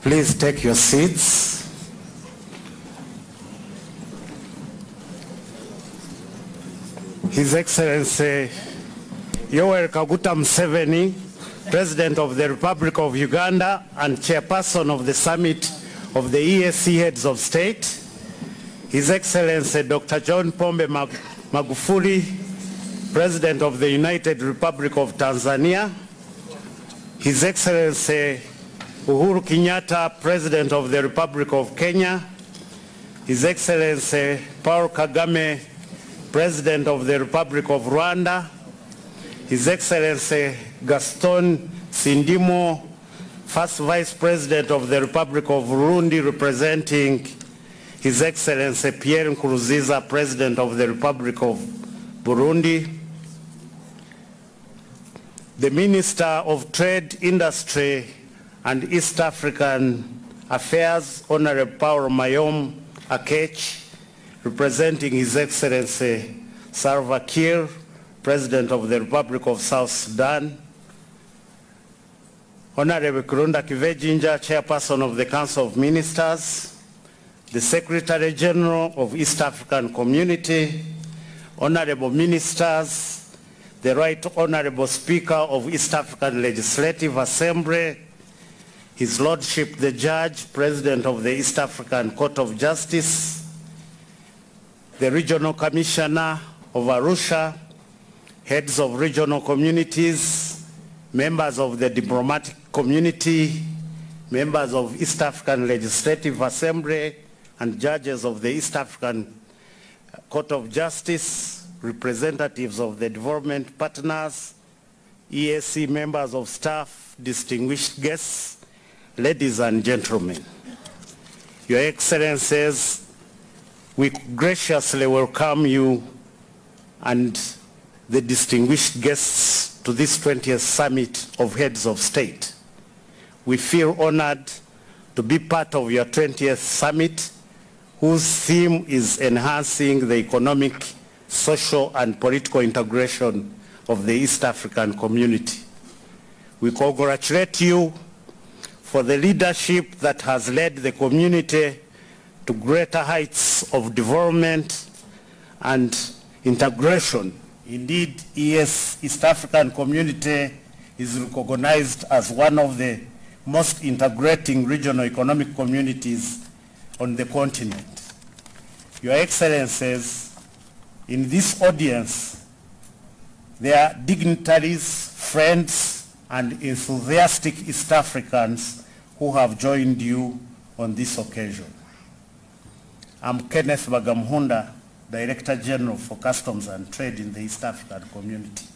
Please take your seats. His Excellency Yoweri Kaguta Museveni, President of the Republic of Uganda and Chairperson of the Summit of the EAC Heads of State, His Excellency Dr. John Pombe Magufuli, President of the United Republic of Tanzania, His Excellency Uhuru Kenyatta, President of the Republic of Kenya, His Excellency Paul Kagame, President of the Republic of Rwanda, His Excellency Gaston Sindimo, First Vice President of the Republic of Burundi, representing His Excellency Pierre Nkurunziza, President of the Republic of Burundi, the Minister of Trade, Industry and East African Affairs, Honorable Paul Mayom Akech, representing His Excellency Salva Kiir, President of the Republic of South Sudan, Honorable Kurunda Kivejinja, Chairperson of the Council of Ministers, the Secretary General of East African Community, Honorable Ministers, the Right Honorable Speaker of East African Legislative Assembly, His Lordship the Judge, President of the East African Court of Justice, the Regional Commissioner of Arusha, heads of regional communities, members of the diplomatic community, members of East African Legislative Assembly, and judges of the East African Court of Justice, representatives of the development partners, EAC members of staff, distinguished guests, ladies and gentlemen. Your Excellencies, we graciously welcome you and the distinguished guests to this 20th Summit of Heads of State. We feel honored to be part of your 20th Summit, whose theme is enhancing the economic, social, and political integration of the East African community. We congratulate you for the leadership that has led the community to greater heights of development and integration. Indeed, East African community is recognized as one of the most integrating regional economic communities on the continent. Your Excellencies, in this audience, there are dignitaries, friends, and enthusiastic East Africans who have joined you on this occasion. I'm Kenneth Bagamhunda, Director General for Customs and Trade in the East African community,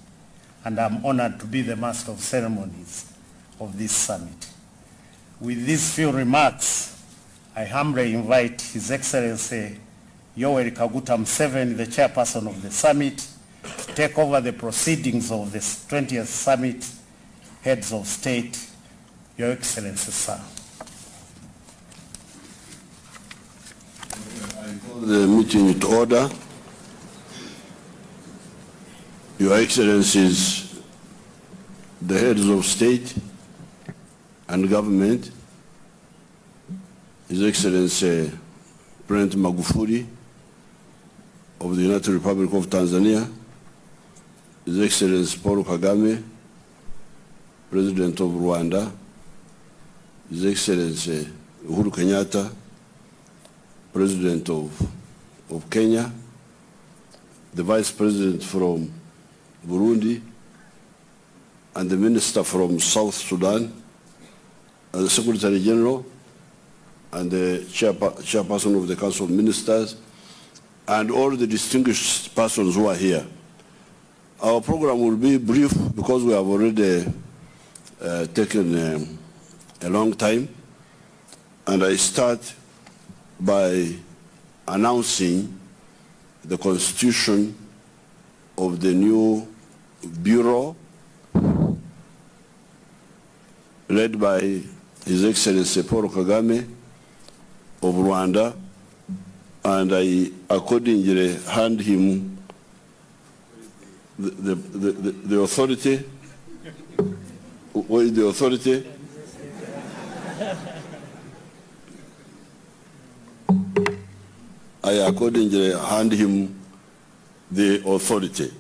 and I'm honored to be the Master of Ceremonies of this summit. With these few remarks, I humbly invite His Excellency Yoweri Kaguta Museveni, the Chairperson of the summit, to take over the proceedings of the 20th Summit Heads of State. Your Excellency, sir. I call the meeting to order. Your Excellencies, the heads of state and government, His Excellency President Magufuli of the United Republic of Tanzania, His Excellency Paul Kagame, President of Rwanda, His Excellency Uhuru Kenyatta, President of Kenya, the Vice President from Burundi, and the Minister from South Sudan, and the Secretary General, and the Chairperson of the Council of Ministers, and all the distinguished persons who are here. Our program will be brief because we have already taken a long time, and I start by announcing the constitution of the new bureau led by His Excellency Paul Kagame of Rwanda, and I accordingly hand him the authority. What is the authority? I accordingly hand him the authority.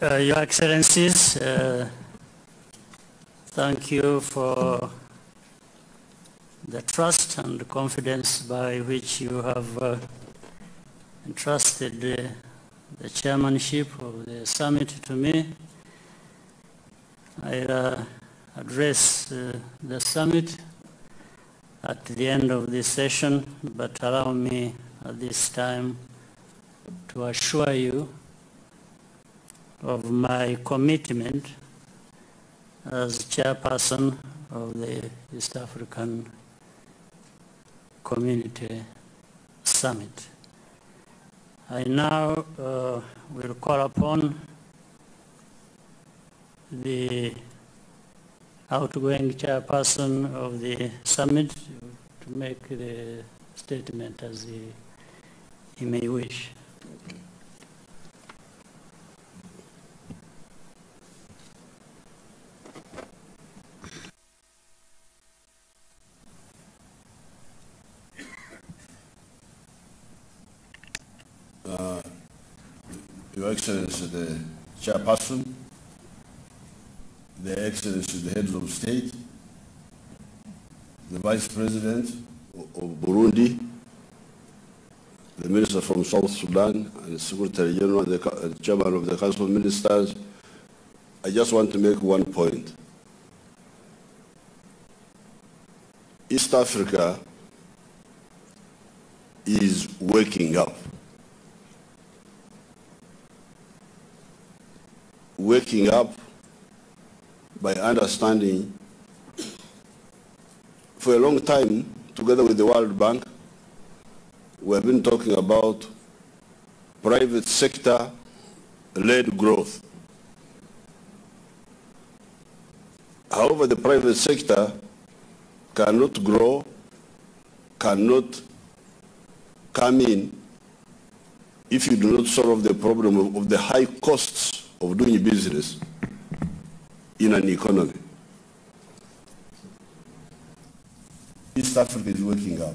Your Excellencies, thank you for the trust and confidence by which you have entrusted the chairmanship of the summit to me. I address the summit at the end of this session, but allow me at this time to assure you of my commitment as chairperson of the East African Community Summit. I now will call upon the outgoing chairperson of the summit to make the statement as he may wish. Your Excellency, the Chairperson, the Excellency, the Heads of State, the Vice President of Burundi, the Minister from South Sudan, and the Secretary General and the Chairman of the Council of Ministers, I just want to make one point. East Africa is waking up. Waking up by understanding for a long time, together with the World Bank, we have been talking about private sector-led growth. However, the private sector cannot grow, cannot come in if you do not solve the problem of the high costs of doing business in an economy. East Africa is waking up.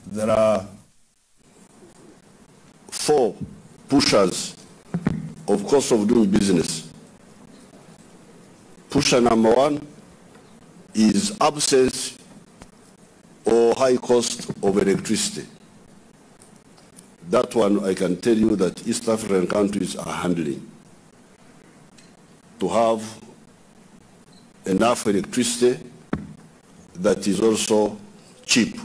There are 4 pushers of cost of doing business. Pusher number 1 is absence or high cost of electricity. That one I can tell you that East African countries are handling. To have enough electricity that is also cheap.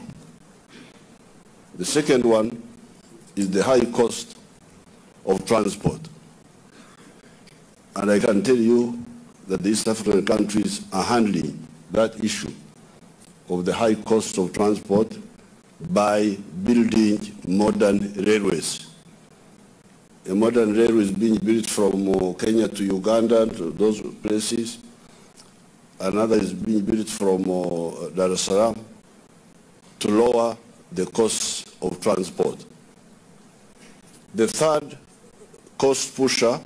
The second one is the high cost of transport. And I can tell you that the East African countries are handling that issue of the high cost of transport by building modern railways. A modern railway is being built from Kenya to Uganda, to those places. Another is being built from Dar es Salaam to lower the costs of transport. The third cost pusher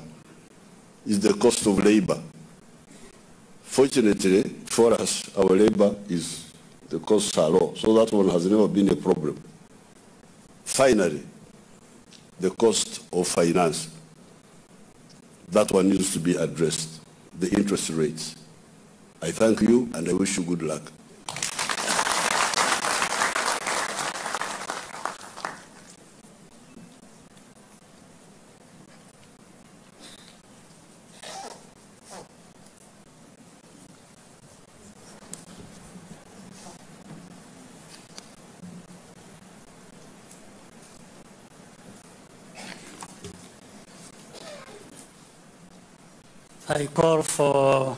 is the cost of labor. Fortunately for us, our labor the costs are low, so that one has never been a problem. Finally, the cost of finance. That one needs to be addressed, the interest rates. I thank you and I wish you good luck. I call for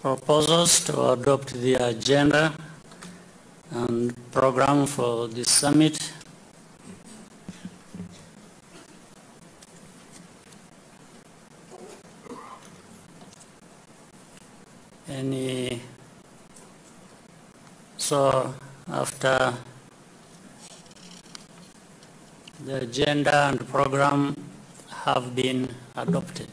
proposals to adopt the agenda and program for this summit. So after the agenda and program have been adopted,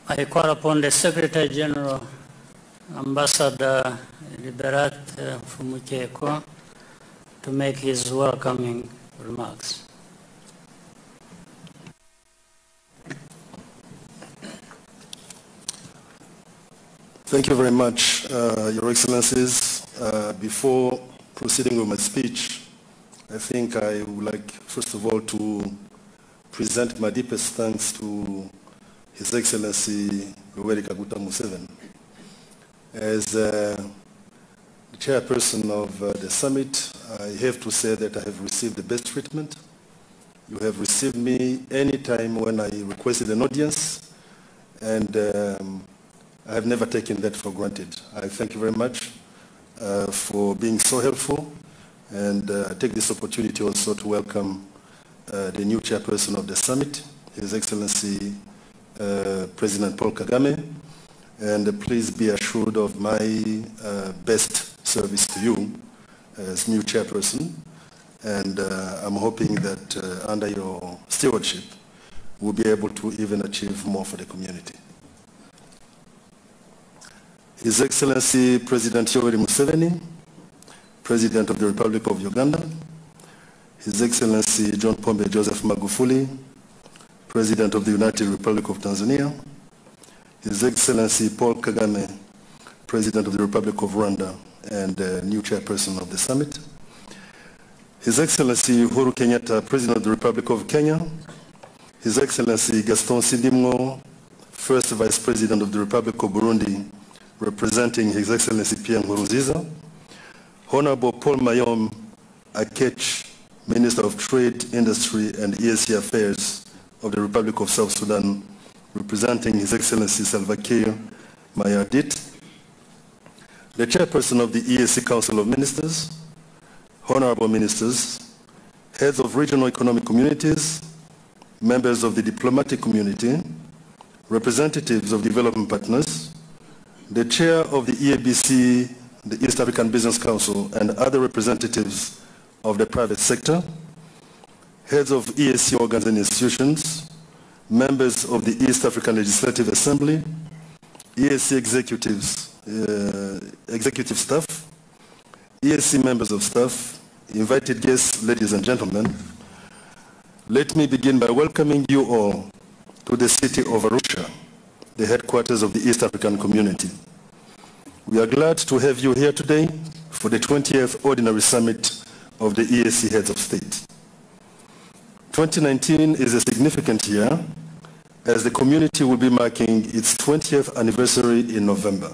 I call upon the Secretary General, Ambassador Liberat Fumukeko, to make his welcoming remarks. Thank you very much, Your Excellencies. Before proceeding with my speech, I think I would like, first of all, to present my deepest thanks to His Excellency Museveni. As the chairperson of the summit, I have to say that I have received the best treatment. You have received me any time when I requested an audience, and I have never taken that for granted. I thank you very much for being so helpful, and I take this opportunity also to welcome the new chairperson of the summit, His Excellency President Paul Kagame, and please be assured of my best service to you as new chairperson, and I'm hoping that under your stewardship we'll be able to even achieve more for the community. His Excellency President Museveni, President of the Republic of Uganda, His Excellency John Pombe Joseph Magufuli, President of the United Republic of Tanzania, His Excellency Paul Kagame, President of the Republic of Rwanda and new chairperson of the summit, His Excellency Uhuru Kenyatta, President of the Republic of Kenya, His Excellency Gaston Sindimwo, First Vice President of the Republic of Burundi, representing His Excellency Pierre Nkurunziza, Honorable Paul Mayom Akech, Minister of Trade, Industry and EAC Affairs of the Republic of South Sudan, representing His Excellency Salva Kiir Mayardit, the Chairperson of the EAC Council of Ministers, Honorable Ministers, Heads of Regional Economic Communities, members of the diplomatic community, representatives of development partners, the Chair of the EABC, the East African Business Council, and other representatives of the private sector, heads of EAC organs and institutions, members of the East African Legislative Assembly, EAC executives, executive staff, EAC members of staff, invited guests, ladies and gentlemen, let me begin by welcoming you all to the city of Arusha, the headquarters of the East African Community. We are glad to have you here today for the 20th Ordinary Summit of the EAC Heads of State. 2019 is a significant year as the community will be marking its 20th anniversary in November.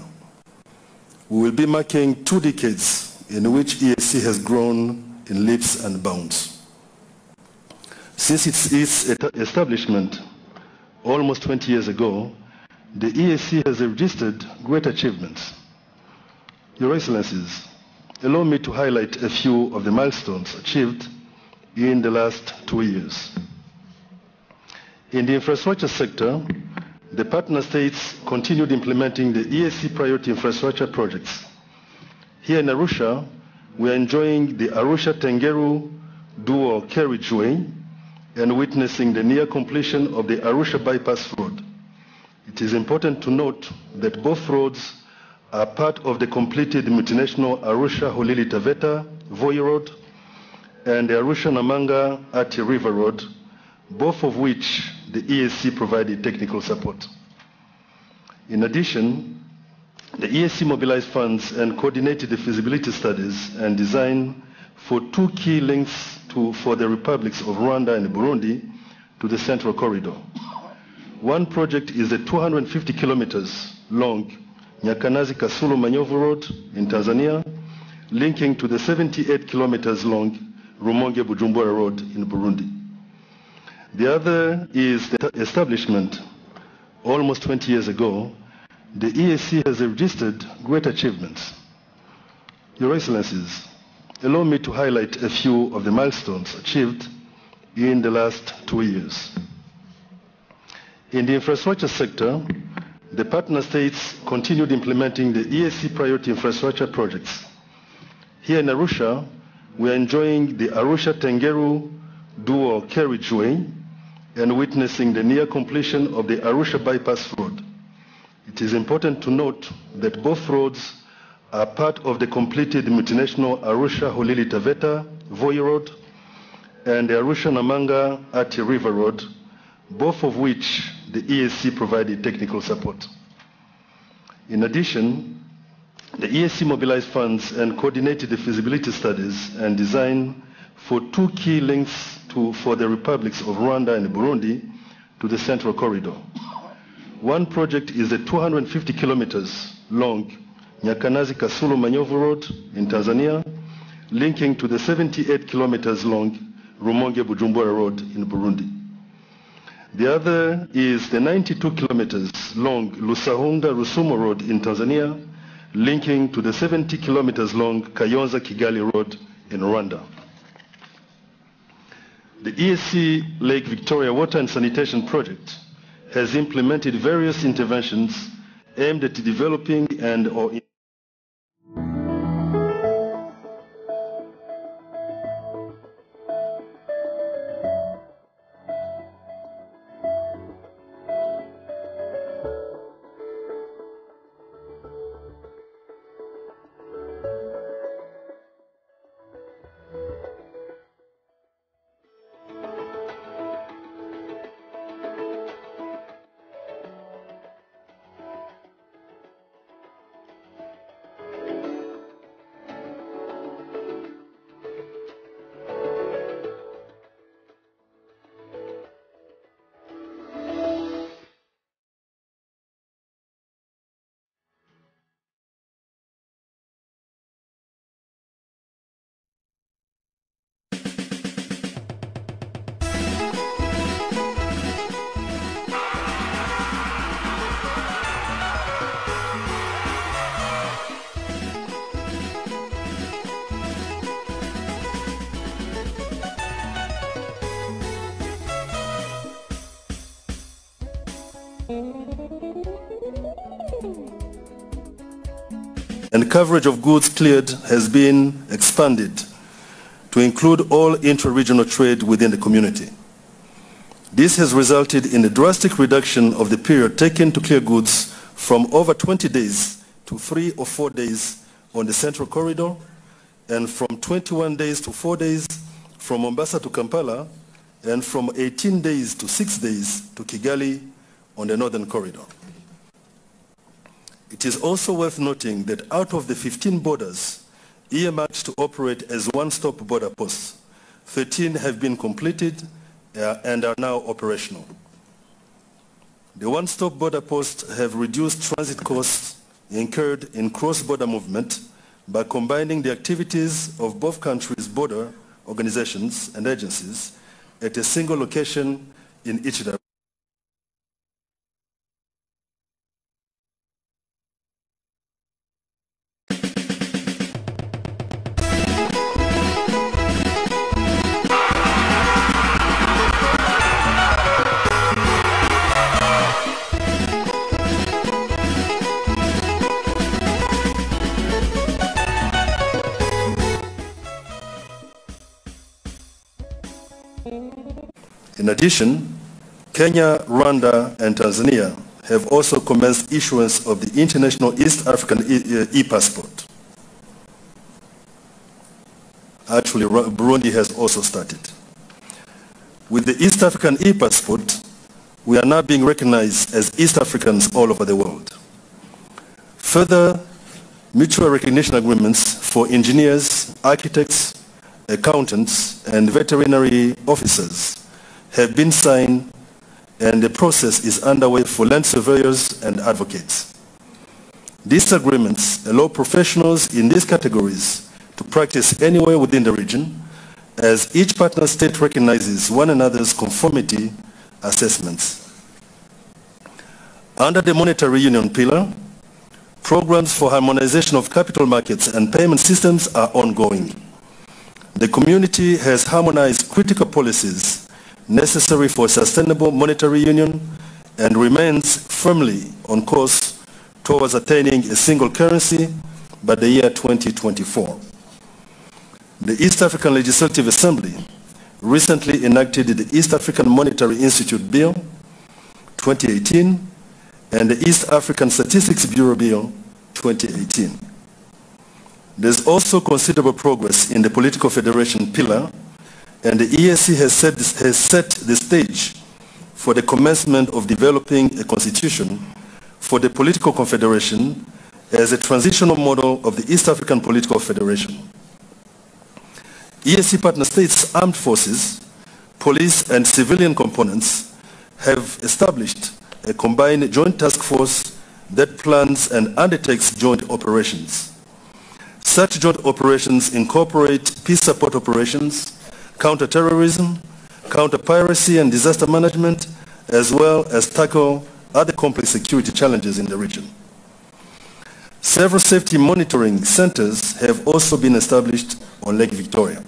We will be marking 2 decades in which EAC has grown in leaps and bounds. Since its establishment almost 20 years ago, the EAC has registered great achievements. Your Excellencies, allow me to highlight a few of the milestones achieved in the last 2 years. In the infrastructure sector, the partner states continued implementing the EAC priority infrastructure projects. Here in Arusha, we are enjoying the Arusha-Tengeru dual carriageway and witnessing the near completion of the Arusha Bypass Road. It is important to note that both roads are part of the completed multinational Arusha-Holili-Taveta Voi Road and the Arusha-Namanga-Ati River Road, both of which the EAC provided technical support. In addition, the EAC mobilized funds and coordinated the feasibility studies and design for 2 key links for the republics of Rwanda and Burundi to the Central Corridor. One project is a 250 kilometers long Nyakanazi-Kasulu-Manyovu Road in Tanzania, linking to the 78 kilometers long Rumonge-Bujumbura Road in Burundi. The other is the establishment. Almost 20 years ago, the EAC has registered great achievements. Your Excellencies, allow me to highlight a few of the milestones achieved in the last 2 years. In the infrastructure sector, the partner states continued implementing the EAC priority infrastructure projects. Here in Arusha, we are enjoying the Arusha-Tengeru dual carriageway and witnessing the near completion of the Arusha bypass road. It is important to note that both roads are part of the completed multinational Arusha-Holili-Taveta Voi Road and the Arusha-Namanga-Ati River Road, both of which the EAC provided technical support. In addition, the EAC mobilized funds and coordinated the feasibility studies and design for 2 key links for the republics of Rwanda and Burundi to the Central Corridor. One project is a 250 kilometers long Nyakanazi-Kasulu Manyovu Road in Tanzania, linking to the 78 kilometers long Rumonge-Bujumbura Road in Burundi. The other is the 92 kilometers long Lusahunga-Rusumo Road in Tanzania, linking to the 70 kilometers long Kayonza-Kigali Road in Rwanda. The EAC Lake Victoria Water and Sanitation Project has implemented various interventions aimed at developing and/or and coverage of goods cleared has been expanded to include all intra-regional trade within the community. This has resulted in a drastic reduction of the period taken to clear goods from over 20 days to 3 or 4 days on the Central Corridor, and from 21 days to 4 days from Mombasa to Kampala, and from 18 days to 6 days to Kigali on the Northern Corridor. It is also worth noting that out of the 15 borders earmarked to operate as one-stop border posts, 13 have been completed and are now operational. The one-stop border posts have reduced transit costs incurred in cross-border movement by combining the activities of both countries' border organizations and agencies at a single location in each direction. In addition, Kenya, Rwanda, and Tanzania have also commenced issuance of the International East African e-passport. Actually, Burundi has also started. With the East African e-passport, we are now being recognized as East Africans all over the world. Further mutual recognition agreements for engineers, architects, accountants, and veterinary officers have been signed, and the process is underway for land surveyors and advocates. These agreements allow professionals in these categories to practice anywhere within the region as each partner state recognizes one another's conformity assessments. Under the monetary union pillar, programs for harmonization of capital markets and payment systems are ongoing. The community has harmonized critical policies necessary for sustainable monetary union and remains firmly on course towards attaining a single currency by the year 2024. The East African Legislative Assembly recently enacted the East African Monetary Institute Bill 2018 and the East African Statistics Bureau Bill 2018. There's also considerable progress in the political federation pillar, and the EAC has set the stage for the commencement of developing a constitution for the political confederation as a transitional model of the East African Political Federation. EAC partner states' armed forces, police and civilian components have established a combined joint task force that plans and undertakes joint operations. Such joint operations incorporate peace support operations, counter-terrorism, counter-piracy and disaster management, as well as tackle other complex security challenges in the region. Several safety monitoring centers have also been established on Lake Victoria.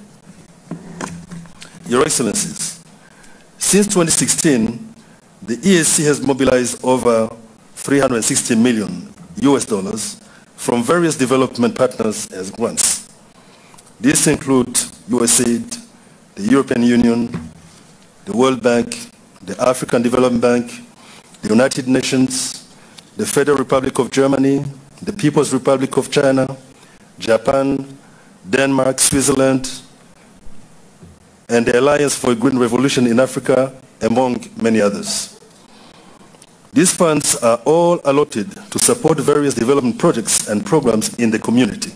Your Excellencies, since 2016, the EAC has mobilized over $360 million from various development partners as grants. These include USAID, the European Union, the World Bank, the African Development Bank, the United Nations, the Federal Republic of Germany, the People's Republic of China, Japan, Denmark, Switzerland, and the Alliance for a Green Revolution in Africa, among many others. These funds are all allotted to support various development projects and programs in the community.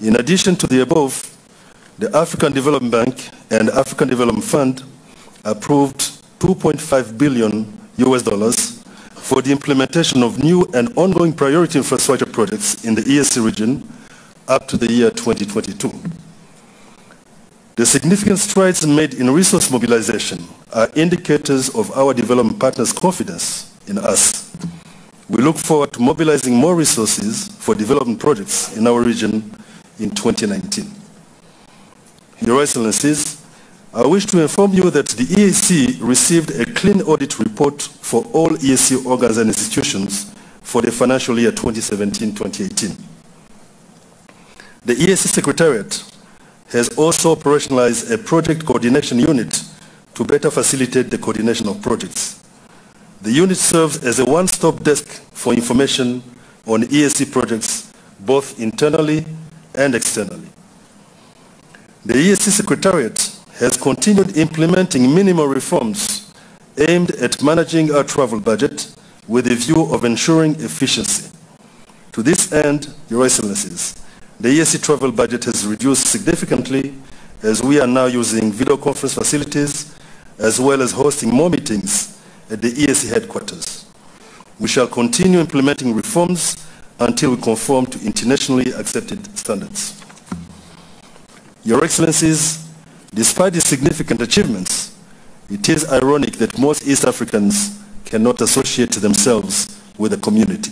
In addition to the above, the African Development Bank and African Development Fund approved $2.5 billion for the implementation of new and ongoing priority infrastructure projects in the EAC region up to the year 2022. The significant strides made in resource mobilization are indicators of our development partners' confidence in us. We look forward to mobilizing more resources for development projects in our region in 2019. Your Excellencies, I wish to inform you that the EAC received a clean audit report for all EAC organs and institutions for the financial year 2017-2018. The EAC Secretariat has also operationalized a project coordination unit to better facilitate the coordination of projects. The unit serves as a one-stop desk for information on EAC projects, both internally and externally. The EAC Secretariat has continued implementing minimal reforms aimed at managing our travel budget with a view of ensuring efficiency. To this end, Your Excellencies, the EAC travel budget has reduced significantly as we are now using video conference facilities as well as hosting more meetings at the EAC headquarters. We shall continue implementing reforms until we conform to internationally accepted standards. Your Excellencies, despite these significant achievements, it is ironic that most East Africans cannot associate themselves with the community.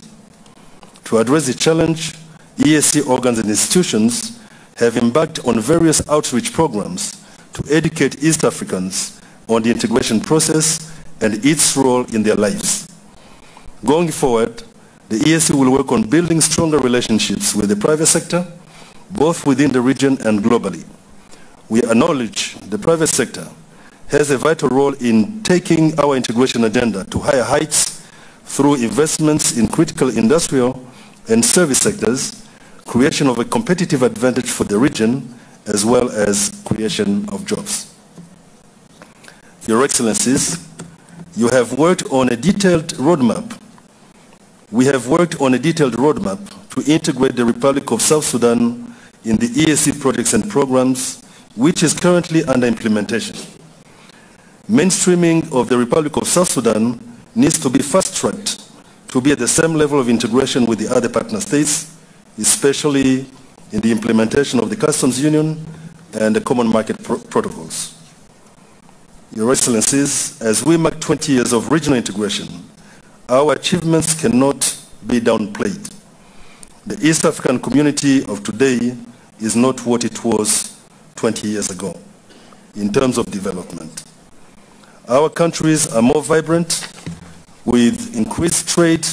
To address the challenge, EAC organs and institutions have embarked on various outreach programs to educate East Africans on the integration process and its role in their lives. Going forward, the EAC will work on building stronger relationships with the private sector, both within the region and globally. We acknowledge the private sector has a vital role in taking our integration agenda to higher heights through investments in critical industrial and service sectors, creation of a competitive advantage for the region, as well as creation of jobs. Your Excellencies, you have worked on a detailed roadmap. We have worked on a detailed roadmap to integrate the Republic of South Sudan in the EAC projects and programs, which is currently under implementation. Mainstreaming of the Republic of South Sudan needs to be fast-tracked to be at the same level of integration with the other partner states, especially in the implementation of the customs union and the common market protocols. Your Excellencies, as we mark 20 years of regional integration, our achievements cannot be downplayed. The East African community of today is not what it was 20 years ago in terms of development. Our countries are more vibrant with increased trade,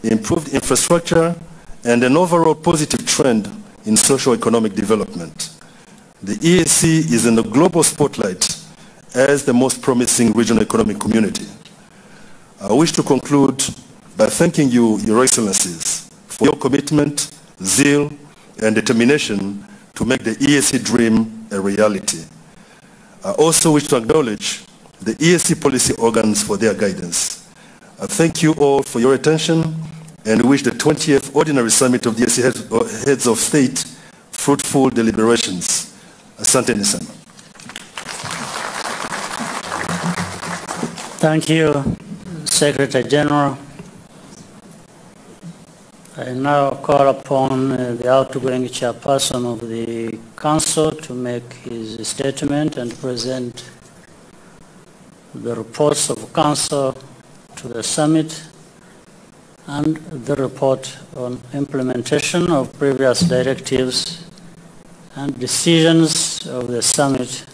improved infrastructure, and an overall positive trend in socio-economic development. The EAC is in the global spotlight as the most promising regional economic community. I wish to conclude by thanking you, Your Excellencies, for your commitment, zeal, and determination to make the EAC dream a reality. I also wish to acknowledge the EAC policy organs for their guidance. I thank you all for your attention and wish the 20th Ordinary Summit of the EAC Heads of State fruitful deliberations. Asante sana. Thank you, Secretary General. I now call upon the outgoing chairperson of the Council to make his statement and present the reports of Council to the Summit and the report on implementation of previous directives and decisions of the Summit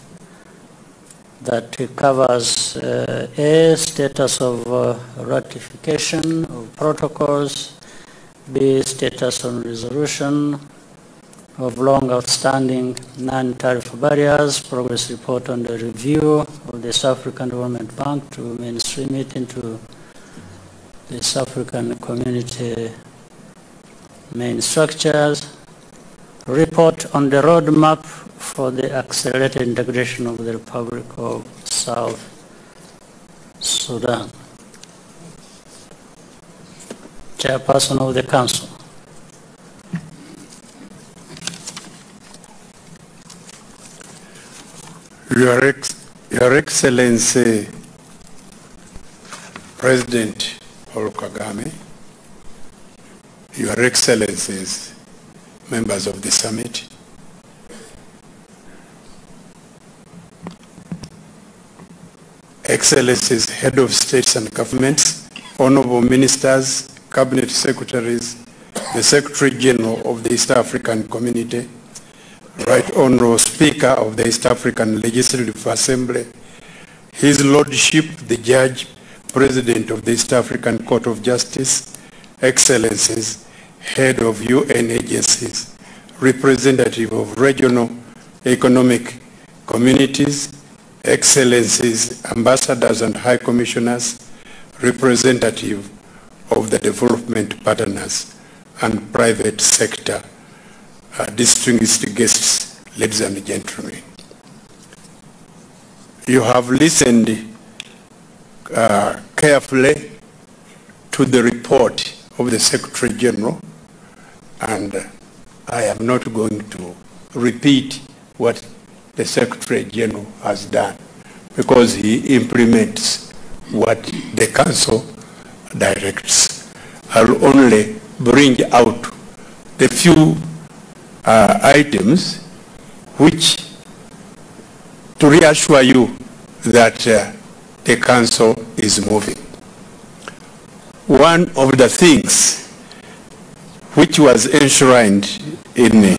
that covers A, status of ratification of protocols, B, status on resolution of long outstanding non-tariff barriers, progress report on the review of the South African Development Bank to mainstream it into the South African community main structures, report on the roadmap for the accelerated integration of the Republic of South Sudan. Chairperson of the Council. Your Excellency, President Paul Kagame, Your Excellencies, members of the Summit, Excellencies, Head of States and Governments, Honorable Ministers, Cabinet Secretaries, the Secretary General of the East African Community, Right Honorable Speaker of the East African Legislative Assembly, His Lordship, the Judge, President of the East African Court of Justice, Excellencies, Head of UN agencies, Representative of regional economic communities, Excellencies, Ambassadors and High Commissioners, Representative of the development partners and private sector, distinguished guests, ladies and gentlemen. You have listened carefully to the report of the Secretary General, and I am not going to repeat what the Secretary General has done because he implements what the Council directs. I'll only bring out the few items which to reassure you that the Council is moving. One of the things which was enshrined in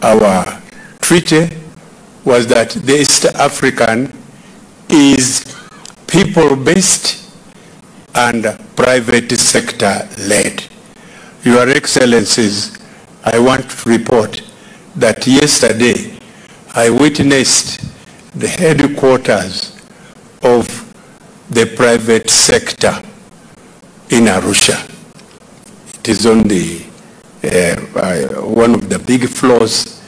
our treaty was that the East African is people-based and private sector-led. Your Excellencies, I want to report that yesterday I witnessed the headquarters of the private sector in Arusha. It is on the one of the big floors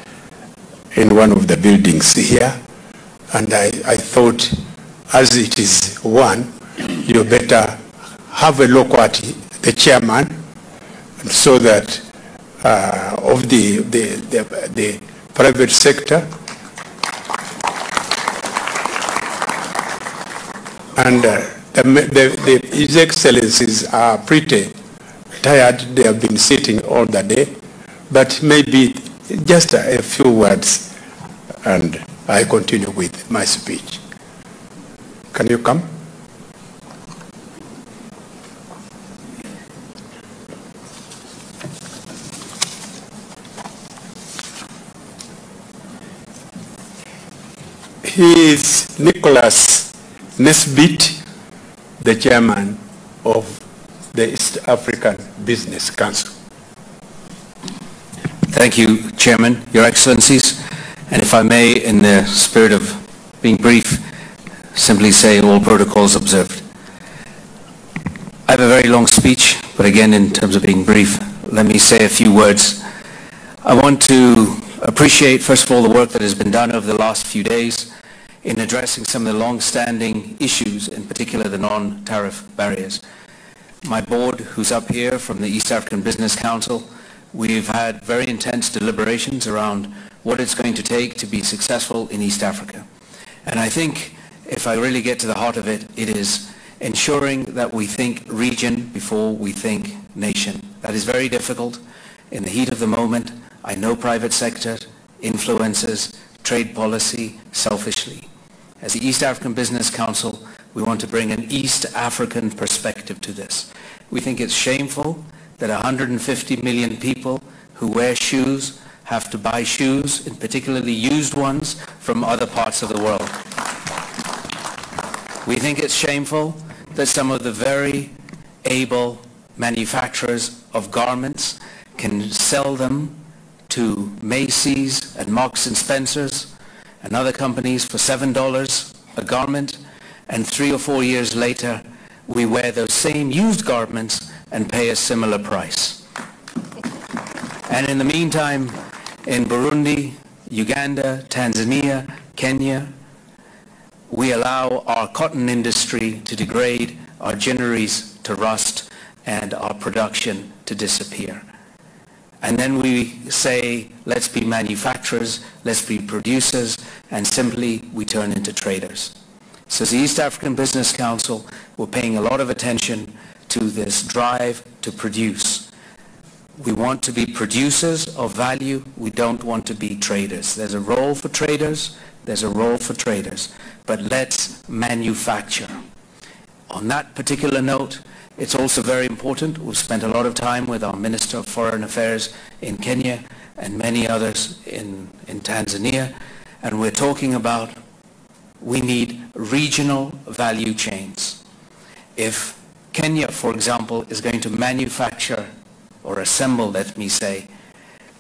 in one of the buildings here, and I thought, as it is one, you better have a look at the chairman, so that of the private sector, and His Excellencies are pretty tired. They have been sitting all the day, but maybe just a few words and I continue with my speech. Can you come? He is Nicholas Nesbitt, the chairman of the East African Business Council. Thank you, Chairman, Your Excellencies. And if I may, in the spirit of being brief, simply say all protocols observed. I have a very long speech, but again, in terms of being brief, let me say a few words. I want to appreciate, first of all, the work that has been done over the last few days in addressing some of the long-standing issues, in particular the non-tariff barriers. My board, who's up here from the East African Business Council, we've had very intense deliberations around what it's going to take to be successful in East Africa. And I think, if I really get to the heart of it, it is ensuring that we think region before we think nation. That is very difficult. In the heat of the moment, I know private sector influences trade policy selfishly. As the East African Business Council, we want to bring an East African perspective to this. We think it's shameful that 150 million people who wear shoes have to buy shoes, and particularly used ones, from other parts of the world. We think it's shameful that some of the very able manufacturers of garments can sell them to Macy's and Marks and Spencer's and other companies for $7 a garment, and 3 or 4 years later we wear those same used garments and pay a similar price. And in the meantime, in Burundi, Uganda, Tanzania, Kenya, we allow our cotton industry to degrade, our ginneries to rust, and our production to disappear. And then we say, let's be manufacturers, let's be producers, and simply we turn into traders. So as the East African Business Council, we're paying a lot of attention to this drive to produce. We want to be producers of value. We don't want to be traders. There's a role for traders. There's a role for traders. But let's manufacture. On that particular note, it's also very important. We've spent a lot of time with our Minister of Foreign Affairs in Kenya and many others in Tanzania. And we're talking about we need regional value chains. If Kenya, for example, is going to manufacture or assemble, let me say,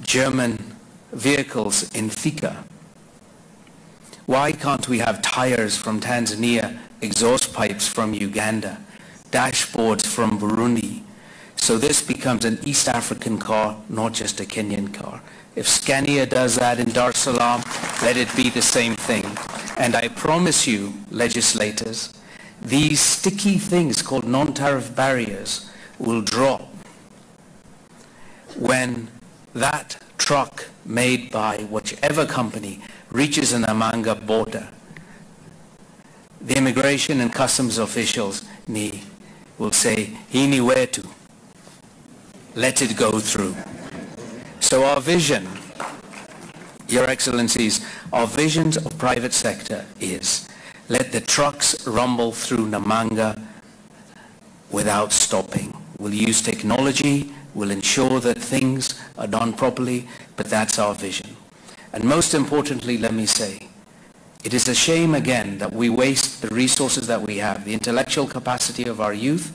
German vehicles in Thika, why can't we have tires from Tanzania, exhaust pipes from Uganda, dashboards from Burundi? So this becomes an East African car, not just a Kenyan car. If Scania does that in Dar es Salaam, let it be the same thing. And I promise you, legislators, these sticky things called non-tariff barriers will drop when that truck made by whichever company reaches an Namanga border. The immigration and customs officials will say, hini wetu, let it go through. So our vision, Your Excellencies, our visions of private sector is let the trucks rumble through Namanga without stopping. We'll use technology, we'll ensure that things are done properly, but that's our vision. And most importantly, let me say, it is a shame again that we waste the resources that we have, the intellectual capacity of our youth,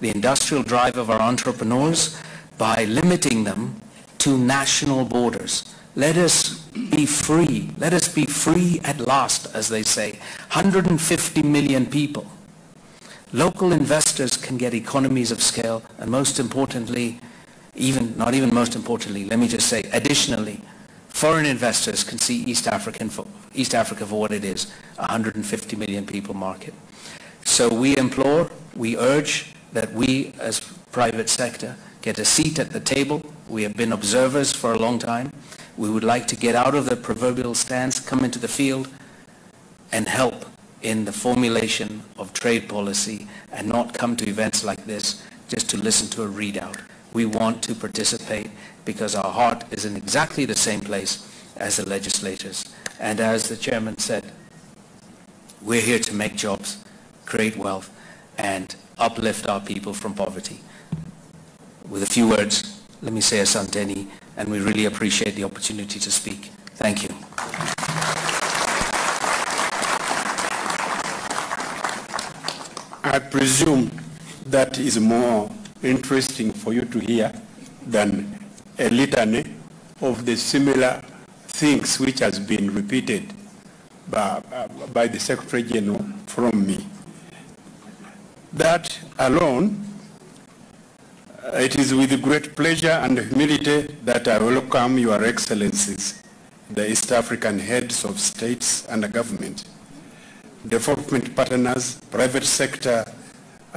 the industrial drive of our entrepreneurs, by limiting them to national borders. Let us be free. Let us be free at last, as they say. 150 million people. Local investors can get economies of scale, and most importantly, not even most importantly, let me just say, additionally, foreign investors can see East Africa for what it is, a 150 million people market. So we implore, we urge that we as private sector get a seat at the table. We have been observers for a long time. We would like to get out of the proverbial stands, come into the field, and help in the formulation of trade policy, and not come to events like this just to listen to a readout. We want to participate because our heart is in exactly the same place as the legislators And as the chairman said, we're here to make jobs, create wealth, and uplift our people from poverty. With a few words, let me say asanteni, and we really appreciate the opportunity to speak. Thank you. I presume that is more interesting for you to hear than a litany of the similar things which has been repeated by the Secretary General from me. That alone, it is with great pleasure and humility that I welcome Your Excellencies, the East African heads of states and government, development partners, private sector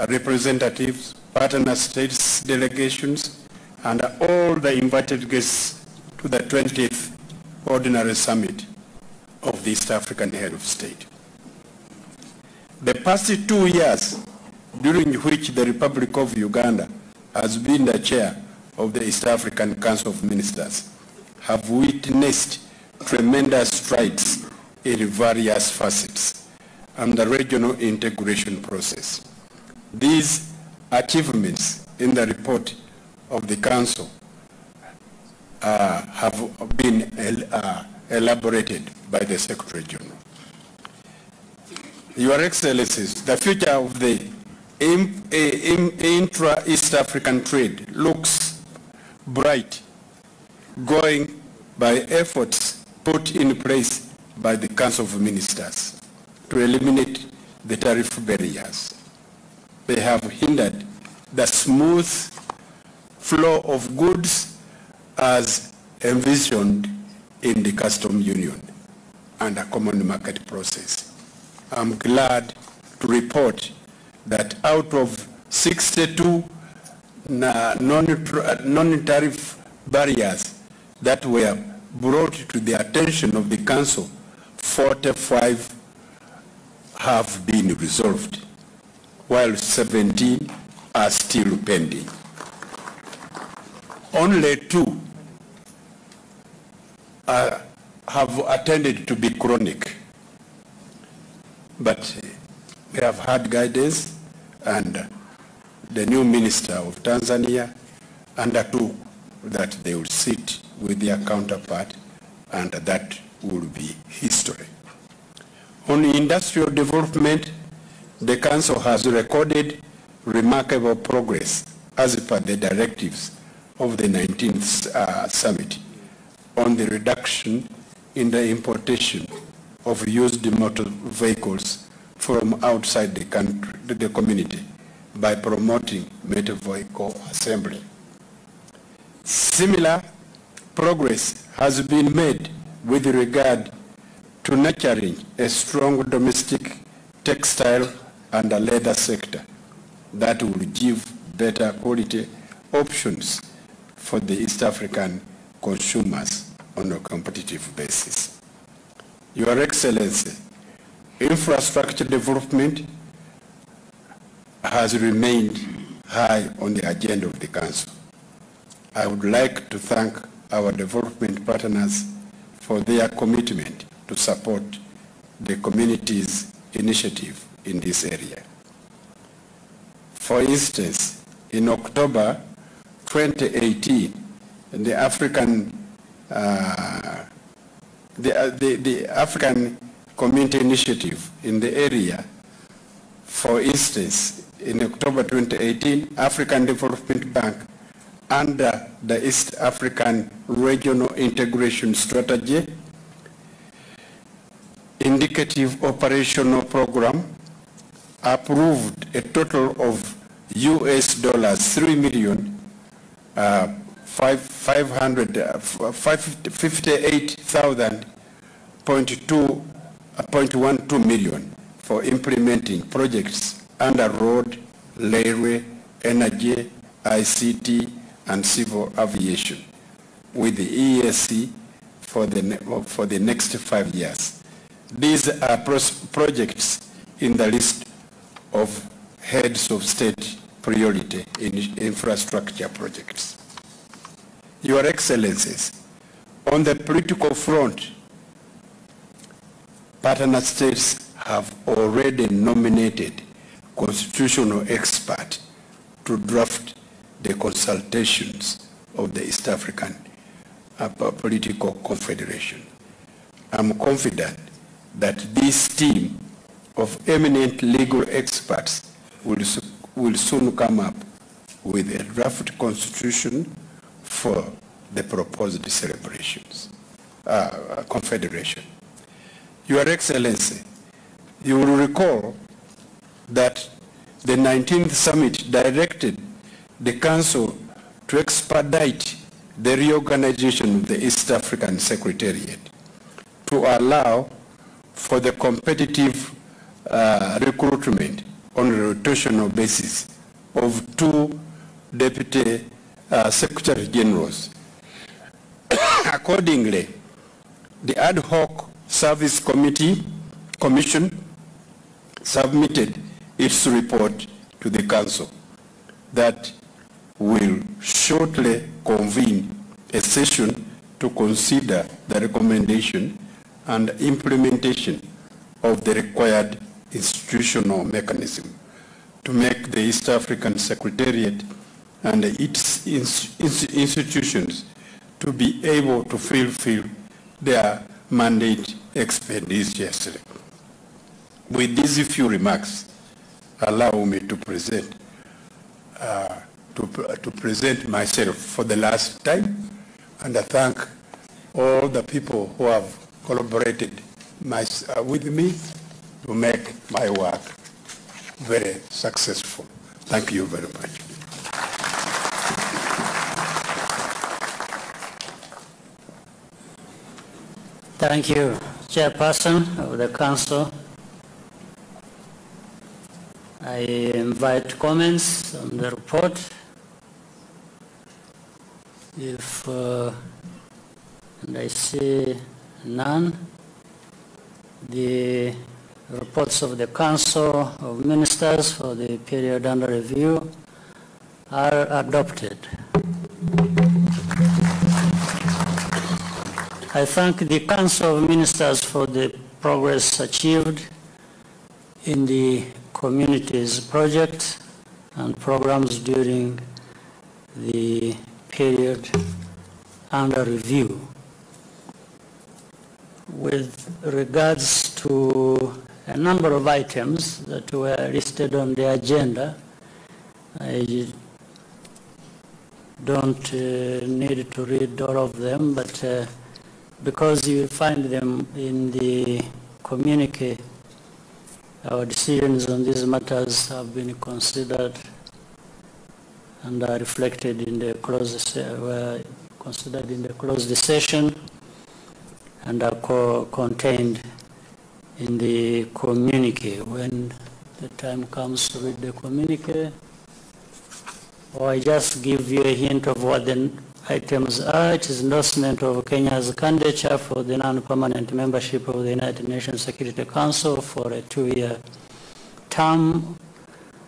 representatives, partner states delegations, and all the invited guests to the 20th Ordinary Summit of the East African Head of State. The past 2 years, during which the Republic of Uganda has been the chair of the East African Council of Ministers, have witnessed tremendous strides in various facets and the regional integration process. These achievements in the report of the Council have been elaborated by the Secretary General. Your Excellencies, the future of the intra-East African trade looks bright, going by efforts put in place by the Council of Ministers to eliminate the tariff barriers. They have hindered the smooth flow of goods as envisioned in the Customs Union and a common market process. I'm glad to report that out of 62 non-tariff barriers that were brought to the attention of the Council, 45 have been resolved, while 17 are still pending. Only 2 have attended to be chronic, but we have had guidance, and the new Minister of Tanzania undertook that they will sit with their counterpart, and that will be history. On industrial development, the Council has recorded remarkable progress as per the directives of the 19th Summit on the reduction in the importation of used motor vehicles from outside the country, the community, by promoting motor vehicle assembly. Similar progress has been made with regard to nurturing a strong domestic textile and a leather sector that will give better quality options for the East African consumers on a competitive basis. Your Excellency, infrastructure development has remained high on the agenda of the Council. I would like to thank our development partners for their commitment to support the community's initiative in this area. For instance, in October 2018, the African Community Initiative in the area, for instance, in October 2018, African Development Bank, under the East African Regional Integration Strategy, Indicative Operational Program, approved a total of $58,000.12 million for implementing projects under road, railway, energy, ICT, and civil aviation with the EAC for the next 5 years. These are projects in the list of heads of state priority in infrastructure projects. Your Excellencies, on the political front, partner states have already nominated constitutional experts to draft the consultations of the East African Political Confederation. I'm confident that this team of eminent legal experts will soon come up with a draft constitution for the proposed confederation. Your Excellency, you will recall that the 19th summit directed the Council to expedite the reorganization of the East African Secretariat to allow for the competitive recruitment on a rotational basis of 2 Deputy Secretary Generals. Accordingly, the Ad Hoc Service Commission submitted its report to the Council that will shortly convene a session to consider the recommendation and implementation of the required institutional mechanism to make the East African Secretariat and its institutions to be able to fulfill their mandate expeditiously. With these few remarks, allow me to present myself for the last time, and I thank all the people who have collaborated with me to make my work very successful. Thank you very much. Thank you, Chairperson of the Council. I invite comments on the report. And I see none, the reports of the Council of Ministers for the period under review are adopted. I thank the Council of Ministers for the progress achieved in the community's projects and programs during the period under review. With regards to a number of items that were listed on the agenda, I don't need to read all of them, but because you find them in the communique, our decisions on these matters have been considered and are reflected in the considered in the closed session and are contained in the communique. When the time comes to read the communique, or I just give you a hint of what the items are. It is endorsement of Kenya's candidature for the non-permanent membership of the United Nations Security Council for a 2-year term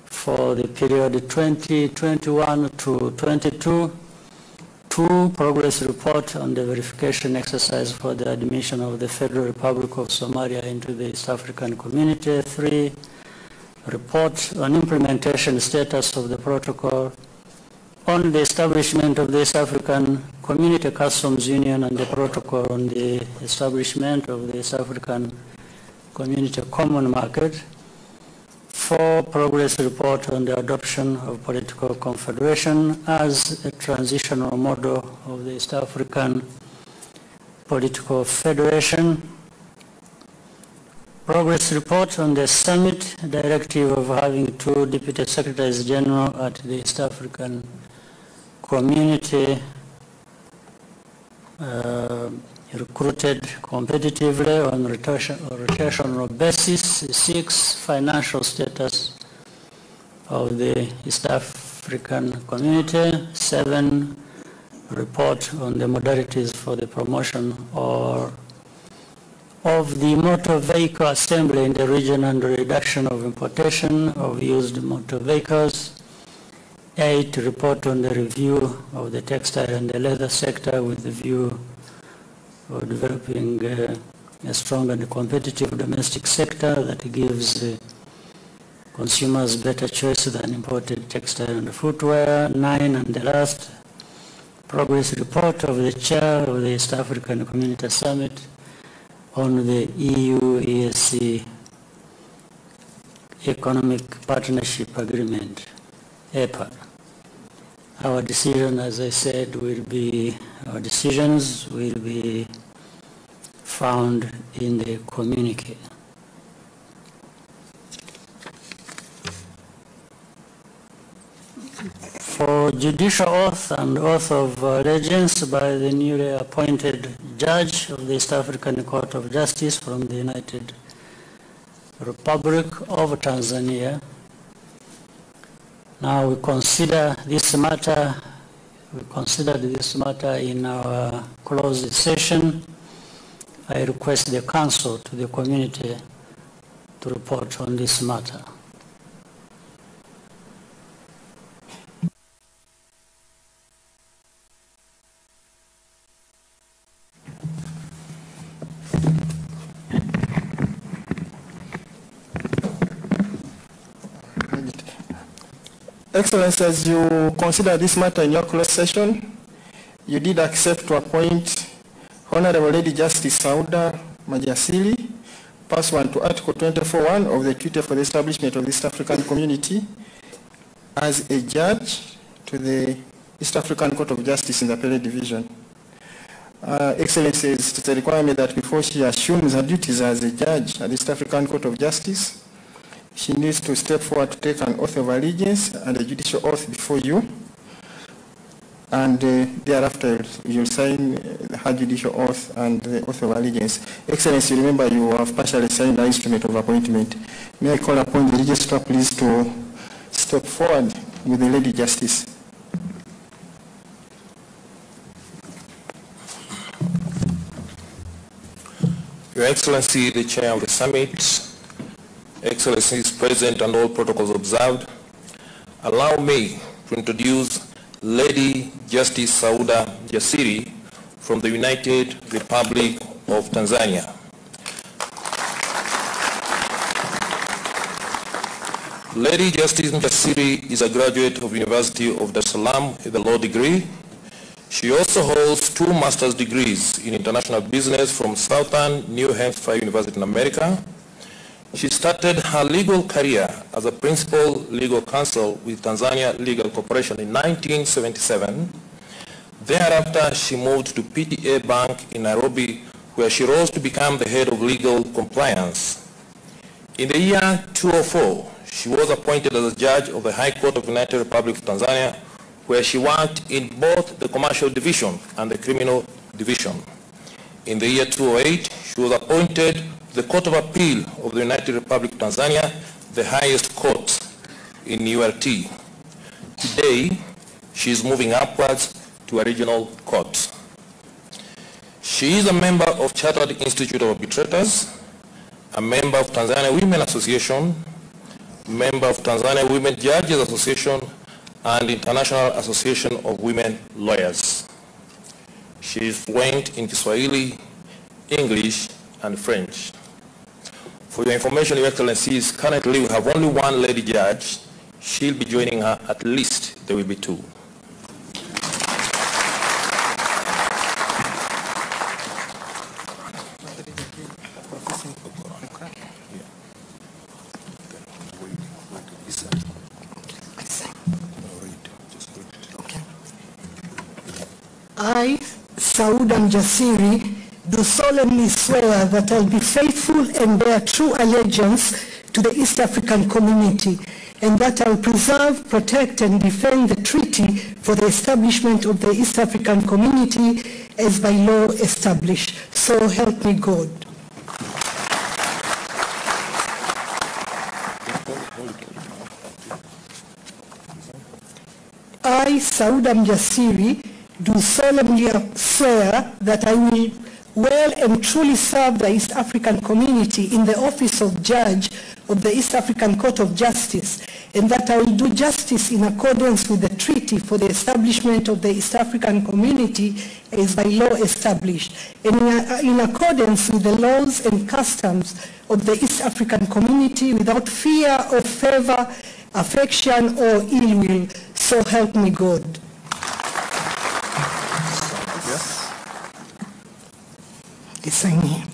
for the period 2021 to 22. 2, progress report on the verification exercise for the admission of the Federal Republic of Somalia into the East African Community. 3, report on implementation status of the protocol on the establishment of the East African Community Customs Union and the protocol on the establishment of the East African Community Common Market. 4, progress report on the adoption of political confederation as a transitional model of the East African Political Federation. Progress report on the summit directive of having 2 Deputy Secretaries General at the East African Community recruited competitively on rotational basis. 6, financial status of the East African Community. 7, report on the modalities for the promotion of the motor vehicle assembly in the region and the reduction of importation of used motor vehicles. 8, report on the review of the textile and the leather sector with the view of developing a strong and competitive domestic sector that gives consumers better choice than imported textile and footwear. 9, and the last, progress report of the chair of the East African Community Summit on the EU-EAC Economic Partnership Agreement, EPA. Our decision, as I said, our decisions will be found in the communique. For judicial oath and oath of allegiance by the newly appointed judge of the East African Court of Justice from the United Republic of Tanzania. Now we considered this matter in our closed session. I request the council to the community to report on this matter. Excellency, as you consider this matter in your closed session, you did accept to appoint Honorable Lady Justice Sauda Majasiri, pursuant to Article 24(1) of the Treaty for the Establishment of the East African Community, as a judge to the East African Court of Justice in the Appellate Division. Excellency, it's a requirement that before she assumes her duties as a judge at the East African Court of Justice, she needs to step forward to take an oath of allegiance and a judicial oath before you. And thereafter, you'll sign her judicial oath and the oath of allegiance. Excellency, remember you have partially signed the instrument of appointment. May I call upon the registrar, please, to step forward with the Lady Justice. Your Excellency, the Chair of the Summit, Excellencies present and all protocols observed, allow me to introduce Lady Justice Sauda Jasiri from the United Republic of Tanzania. Lady Justice Jasiri is a graduate of University of Dar es Salaam with a law degree. She also holds 2 master's degrees in international business from Southern New Hampshire University in America. She started her legal career as a principal legal counsel with Tanzania Legal Corporation in 1977. Thereafter, she moved to PTA Bank in Nairobi, where she rose to become the head of legal compliance. In the year 2004, she was appointed as a judge of the High Court of the United Republic of Tanzania, where she worked in both the commercial division and the criminal division. In the year 2008, she was appointed to the Court of Appeal of the United Republic of Tanzania, the highest court in URT. Today, she is moving upwards to a regional court. She is a member of Chartered Institute of Arbitrators, a member of Tanzania Women Association, member of Tanzania Women Judges Association, and International Association of Women Lawyers. She is fluent in Kiswahili, English, and French. For your information, Your Excellencies, currently we have only 1 lady judge. She'll be joining her, at least there will be 2. I, Sauda Jasiri, do solemnly swear that I will be faithful and bear true allegiance to the East African community, and that I will preserve, protect, and defend the treaty for the establishment of the East African community as by law established. So help me God. I, Sauda Jasiri, do solemnly swear that I will well and truly serve the East African community in the office of Judge of the East African Court of Justice, and that I will do justice in accordance with the treaty for the establishment of the East African community as by law established, and in accordance with the laws and customs of the East African community without fear or favor, affection or ill will. So help me God. Sign here.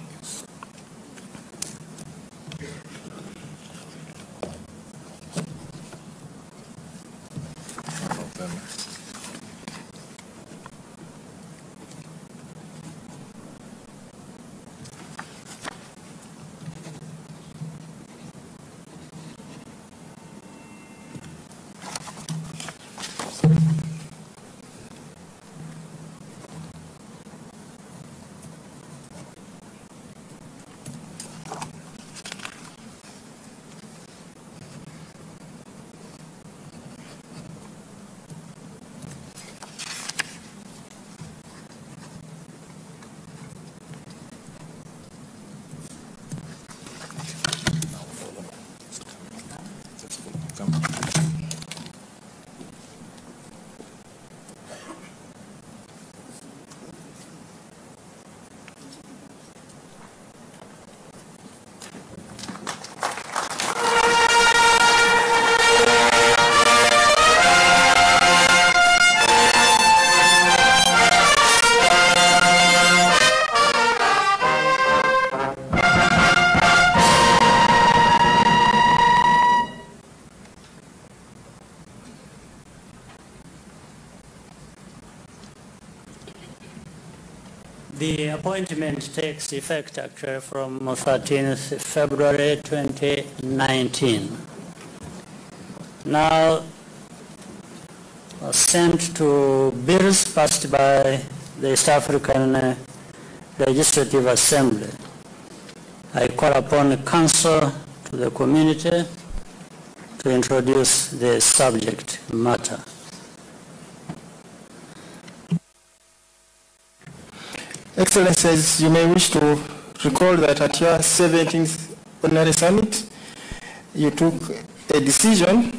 The appointment takes effect actually from 13th February 2019. Now, sent to bills passed by the East African Legislative Assembly. I call upon the Council to the community to introduce the subject matter. Excellencies, you may wish to recall that at your 17th Ordinary Summit, you took a decision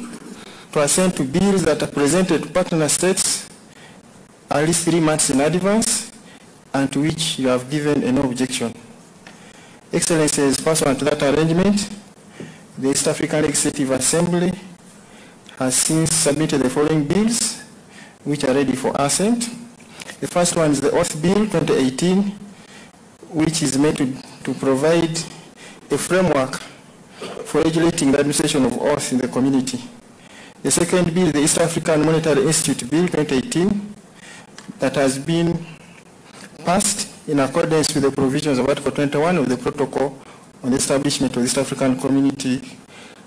to assent to bills that are presented to partner states at least 3 months in advance, and to which you have given a no objection. Excellencies, pursuant to that arrangement, the East African Legislative Assembly has since submitted the following bills, which are ready for assent. The first one is the Oath Bill 2018, which is meant to provide a framework for regulating the administration of oaths in the community. The second bill, the East African Monetary Institute Bill 2018, that has been passed in accordance with the provisions of Article 21 of the Protocol on the establishment of the East African Community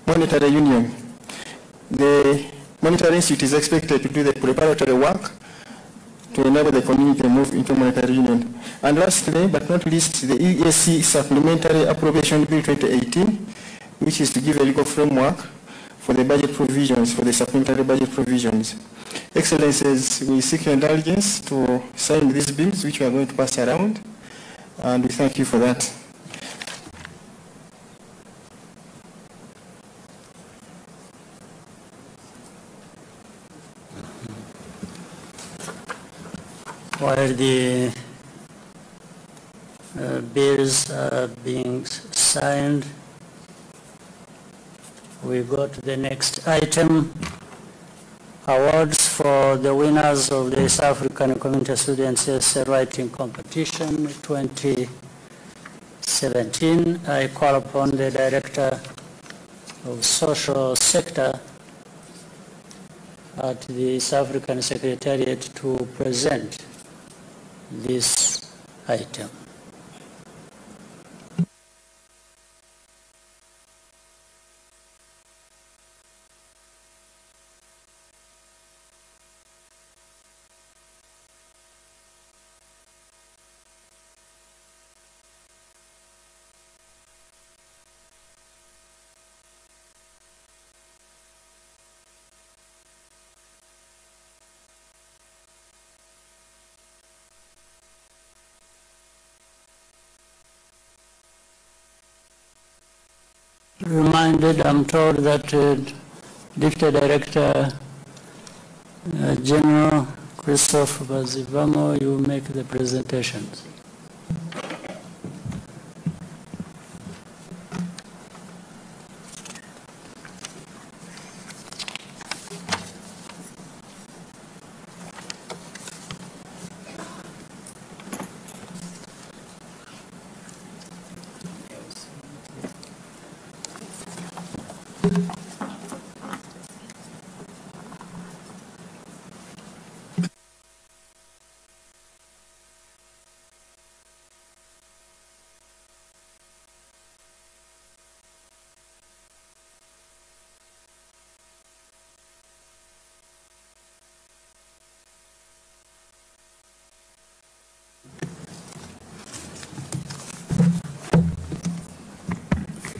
Monetary Union. The Monetary Institute is expected to do the preparatory work to enable the community to move into monetary union. And lastly, but not least, the EAC Supplementary Appropriation Bill 2018, which is to give a legal framework for the budget provisions, for the supplementary budget provisions. Excellencies, we seek your indulgence to sign these bills, which we are going to pass around, and we thank you for that. While the bills are being signed, we go to the next item, awards for the winners of the East African Community Students Essay Writing Competition 2017. I call upon the Director of Social Sector at the East African Secretariat to present this item. reminded, I'm told that Deputy Director General Christophe Bazivamo, you make the presentations.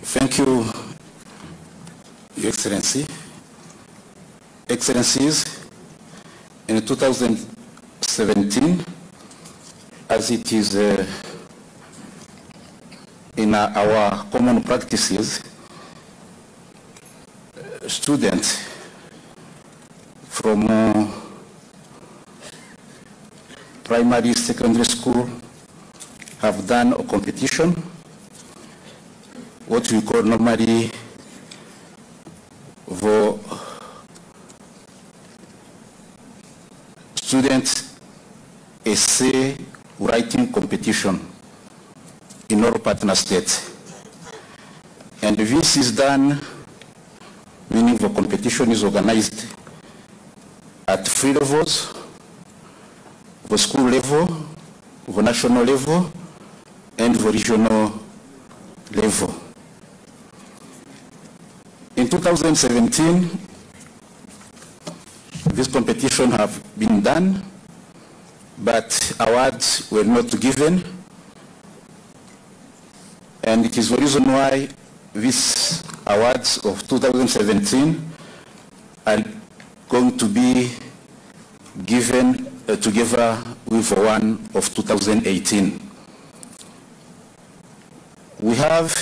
Thank you, Your Excellency. Excellencies, in 2017, as it is in our common practices, students from primary, secondary school have done a competition, what we call normally for student essay writing competition in all partner states. And this is done, meaning the competition is organized at 3 levels: the school level, the national level, and the regional level. In 2017, this competition have been done, but awards were not given. And it is the reason why these awards of 2017 are going to be given together with the one of 2018. We have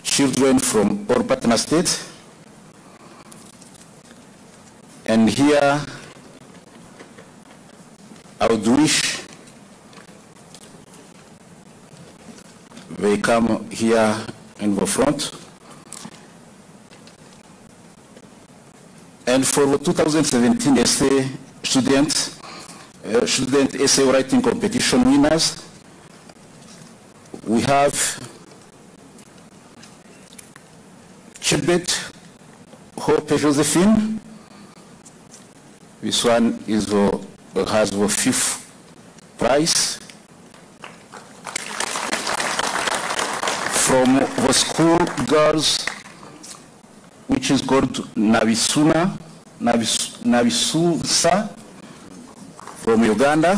children from all partner states, and here I would wish they come here in the front. And for the 2017 essay student essay writing competition winners, we have Chibet Hope Josephine. This one is has the 5th prize. From the school girls, which is called Navisusa from Uganda.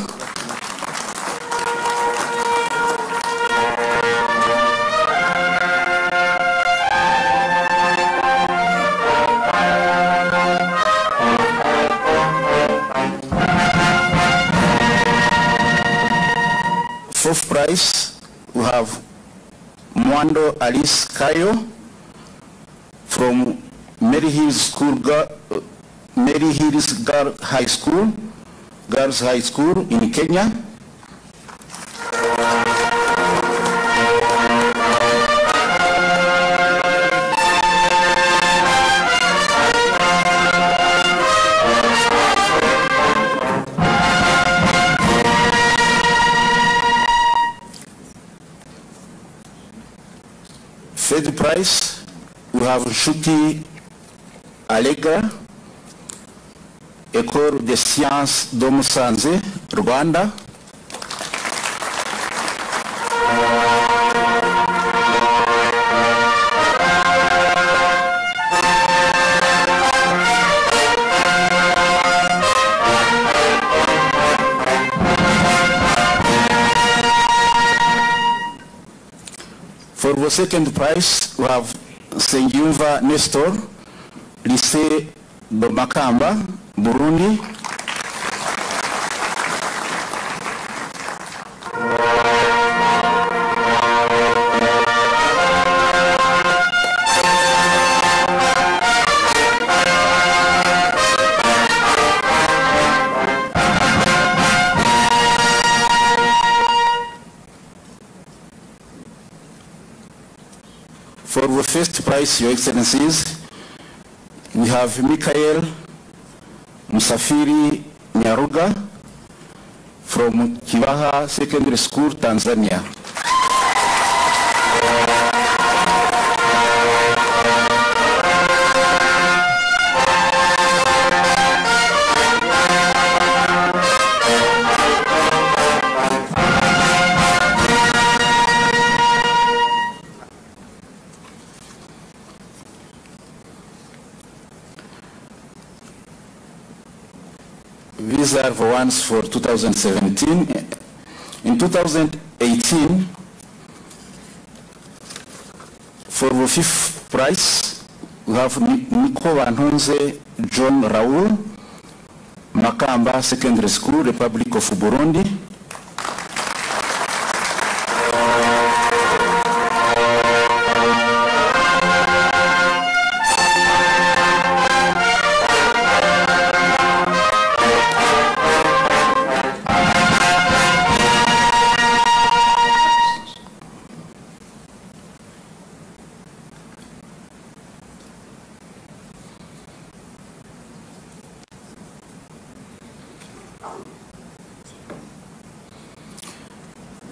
Fourth prize, we have Mwando Alice Kayo from Mary Hills Girls High School in Kenya. Third prize, we have Shuti Allegra, École des Sciences de Musanze, Rwanda. For the second prize, we have Sengyumva Nestor, Lycée de Makamba, Burundi. the first prize, Your Excellencies, we have Michael Musafiri Nyaruga from Kivaha Secondary School, Tanzania. These are the ones for 2017. In 2018, for the fifth prize, we have Niko Wanhonze John Raoul, Makamba Secondary School, Republic of Burundi.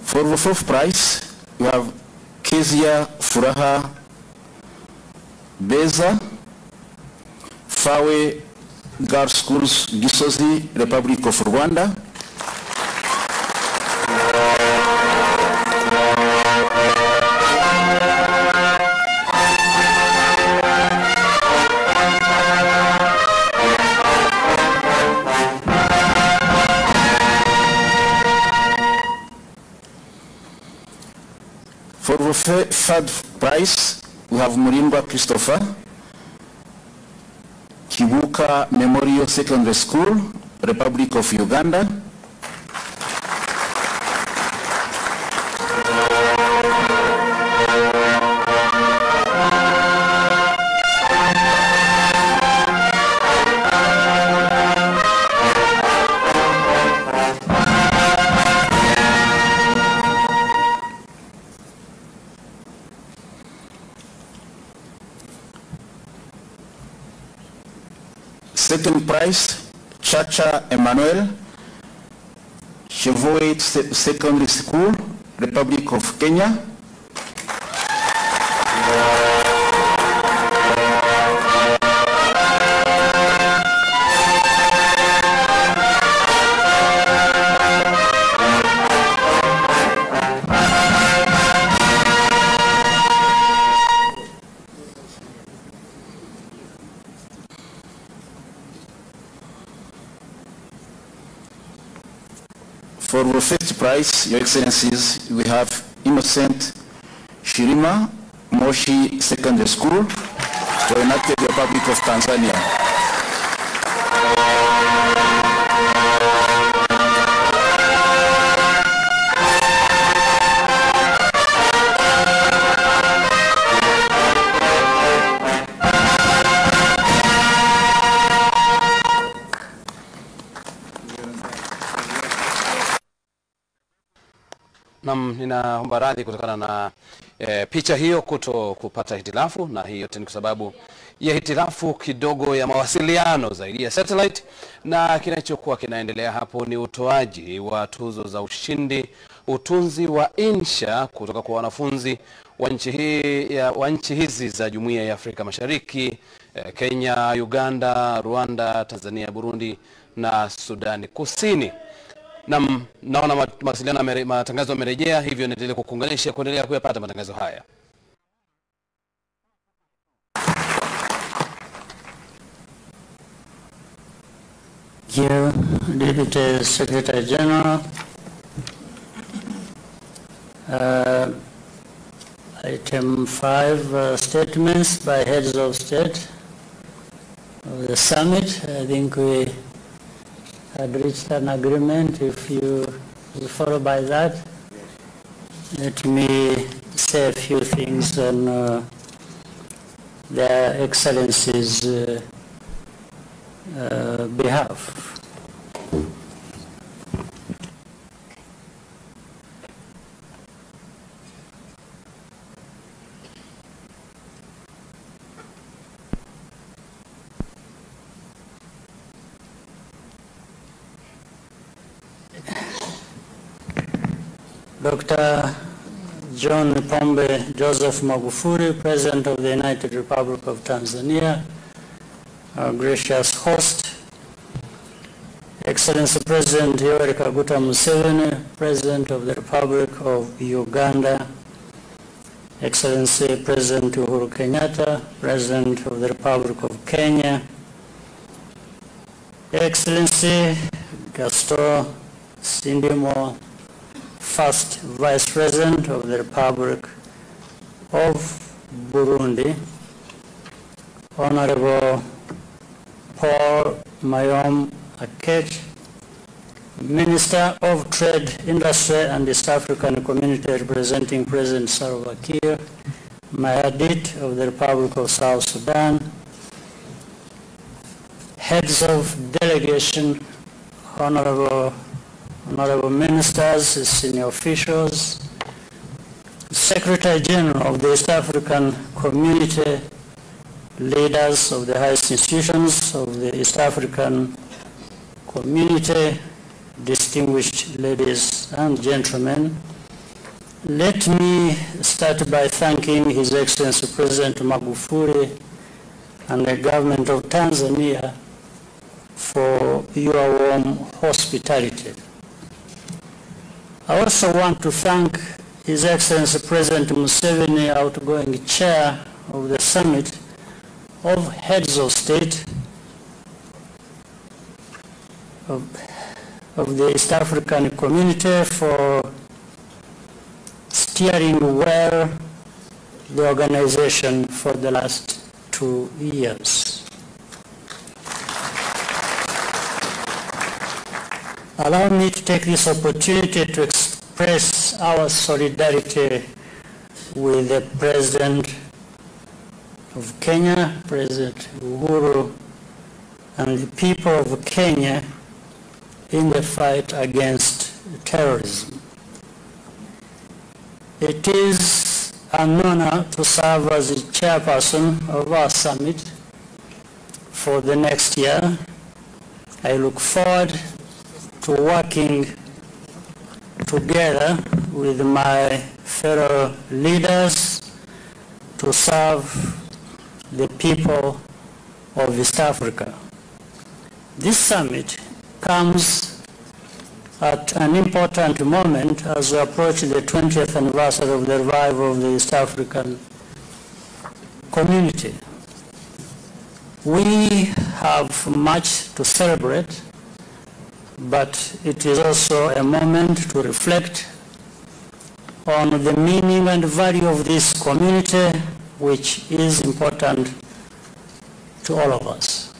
For the fourth prize, we have Kezia Furaha Beza, Fawe Girls Schools, Gisozi, Republic of Rwanda. For the third prize, we have Murimba Christopher, Kibuka Memorial Secondary School, Republic of Uganda. Second prize, Chacha Emmanuel, Chevoet Secondary School, Republic of Kenya. For the first prize, Your Excellencies, we have Innocent Shirima, Moshi Secondary School, the United Republic of Tanzania. Ninaomba radhi kutokana na picha hiyo kupata hitilafu, na hiyo yote ni kwa sababu ya hitilafu kidogo ya mawasiliano zaidi ya satellite, na kinachokuwa kinaendelea hapo ni utoaji wa tuzo za utunzi wa insha kutoka kwa wanafunzi wa nchi hizi za Jumuiya ya Afrika Mashariki, Kenya, Uganda, Rwanda, Tanzania, Burundi na Sudani Kusini. Naona mawasiliano matangazo yamerejea, hivyo niendelee kukuunganisha kuendelea kuyapata matangazo haya. Here, Deputy Secretary General, item 5, statements by heads of state of the summit. I think we had reached an agreement. If you follow by that, let me say a few things on their Excellencies' behalf. Dr. John Pombe Joseph Magufuli, President of the United Republic of Tanzania, our gracious host, Excellency President Yoweri Kaguta Museveni, President of the Republic of Uganda, Excellency President Uhuru Kenyatta, President of the Republic of Kenya, Excellency Gaston Sindimo, First Vice President of the Republic of Burundi, Honorable Paul Mayom Akech, Minister of Trade, Industry and East African Community representing President Salva Kiir, Mayadit of the Republic of South Sudan, heads of delegation, honorable ministers, senior officials, Secretary General of the East African Community, leaders of the highest institutions of the East African Community, distinguished ladies and gentlemen, let me start by thanking His Excellency President Magufuli and the government of Tanzania for your warm hospitality. I also want to thank His Excellency President Museveni, outgoing chair of the Summit of Heads of State of the East African Community, for steering well the organization for the last 2 years. Allow me to take this opportunity to express our solidarity with the President of Kenya, President Uhuru, and the people of Kenya in the fight against terrorism. It is an honor to serve as the chairperson of our summit for the next year. I look forward to working together with my fellow leaders to serve the people of East Africa. This summit comes at an important moment as we approach the 20th anniversary of the revival of the East African Community. We have much to celebrate, but it is also a moment to reflect on the meaning and value of this community, which is important to all of us.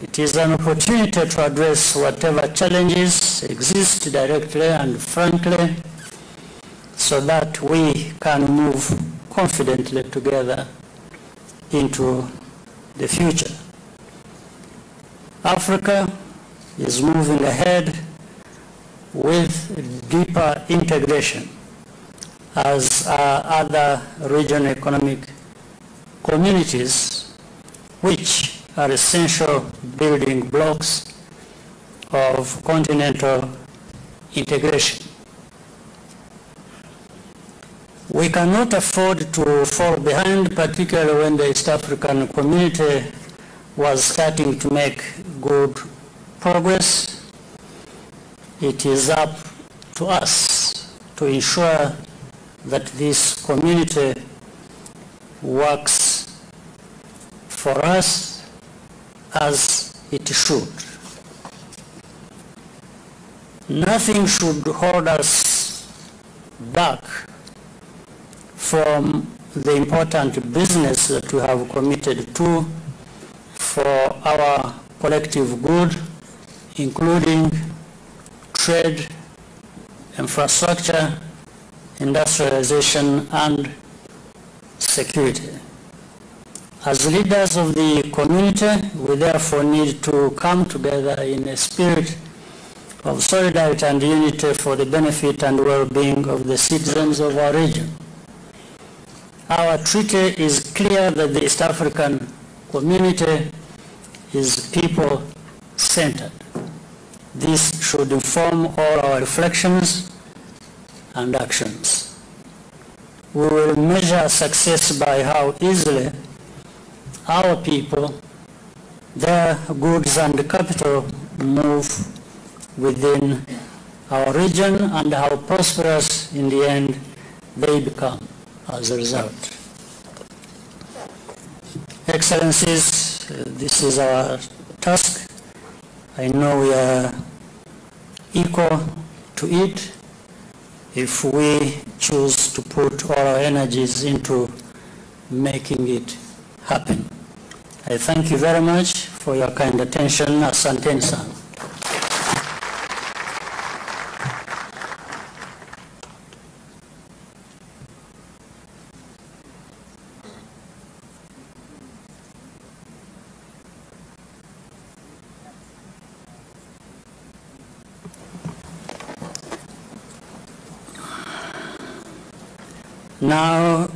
It is an opportunity to address whatever challenges exist directly and frankly, so that we can move confidently together into the future. Africa is moving ahead with deeper integration, as are other regional economic communities, which are essential building blocks of continental integration. We cannot afford to fall behind, particularly when the East African Community was starting to make good progress. It is up to us to ensure that this community works for us as it should. Nothing should hold us back from the important business that we have committed to for our collective good, including trade, infrastructure, industrialization, and security. As leaders of the community, we therefore need to come together in a spirit of solidarity and unity for the benefit and well-being of the citizens of our region. Our treaty is clear that the East African Community is people-centered. This should inform all our reflections and actions. We will measure success by how easily our people, their goods and capital move within our region and how prosperous in the end they become as a result. Excellencies, this is our task. I know we are equal to it if we choose to put all our energies into making it happen. I thank you very much for your kind attention. Asanteni sana. Now,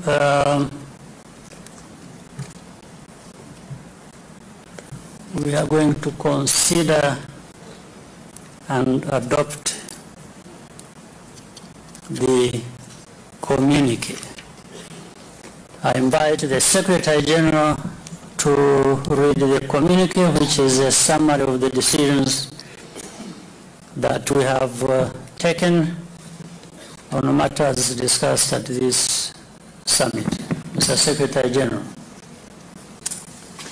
we are going to consider and adopt the communique. I invite the Secretary General to read the communique, which is a summary of the decisions that we have taken on matters discussed at this summit. Mr. Secretary General.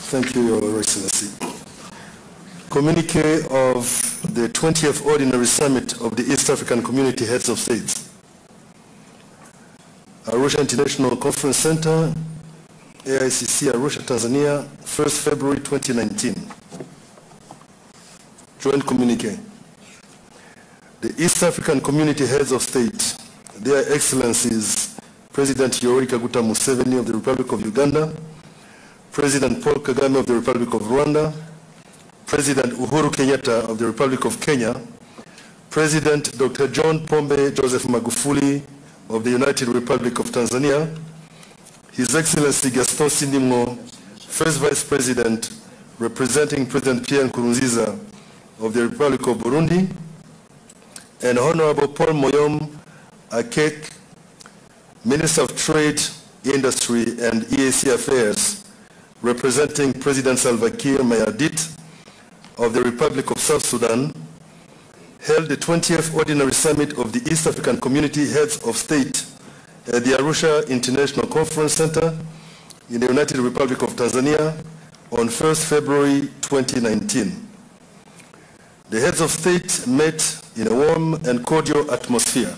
Thank you, Your Excellency. Communique of the 20th Ordinary Summit of the East African Community Heads of States. Arusha International Conference Center, AICC Arusha, Tanzania, 1st February 2019. Joint communique. The East African Community Heads of State, their Excellencies, President Yoweri Kaguta Museveni of the Republic of Uganda, President Paul Kagame of the Republic of Rwanda, President Uhuru Kenyatta of the Republic of Kenya, President Dr. John Pombe Joseph Magufuli of the United Republic of Tanzania, His Excellency Gaston Sindimwo, First Vice President representing President Pierre Nkurunziza of the Republic of Burundi, and Honorable Paul Moyom Akek, Minister of Trade, Industry and EAC Affairs, representing President Salva Kiir Mayardit of the Republic of South Sudan, held the 20th Ordinary Summit of the East African Community Heads of State at the Arusha International Conference Center in the United Republic of Tanzania on 1st February 2019. The heads of state met in a warm and cordial atmosphere.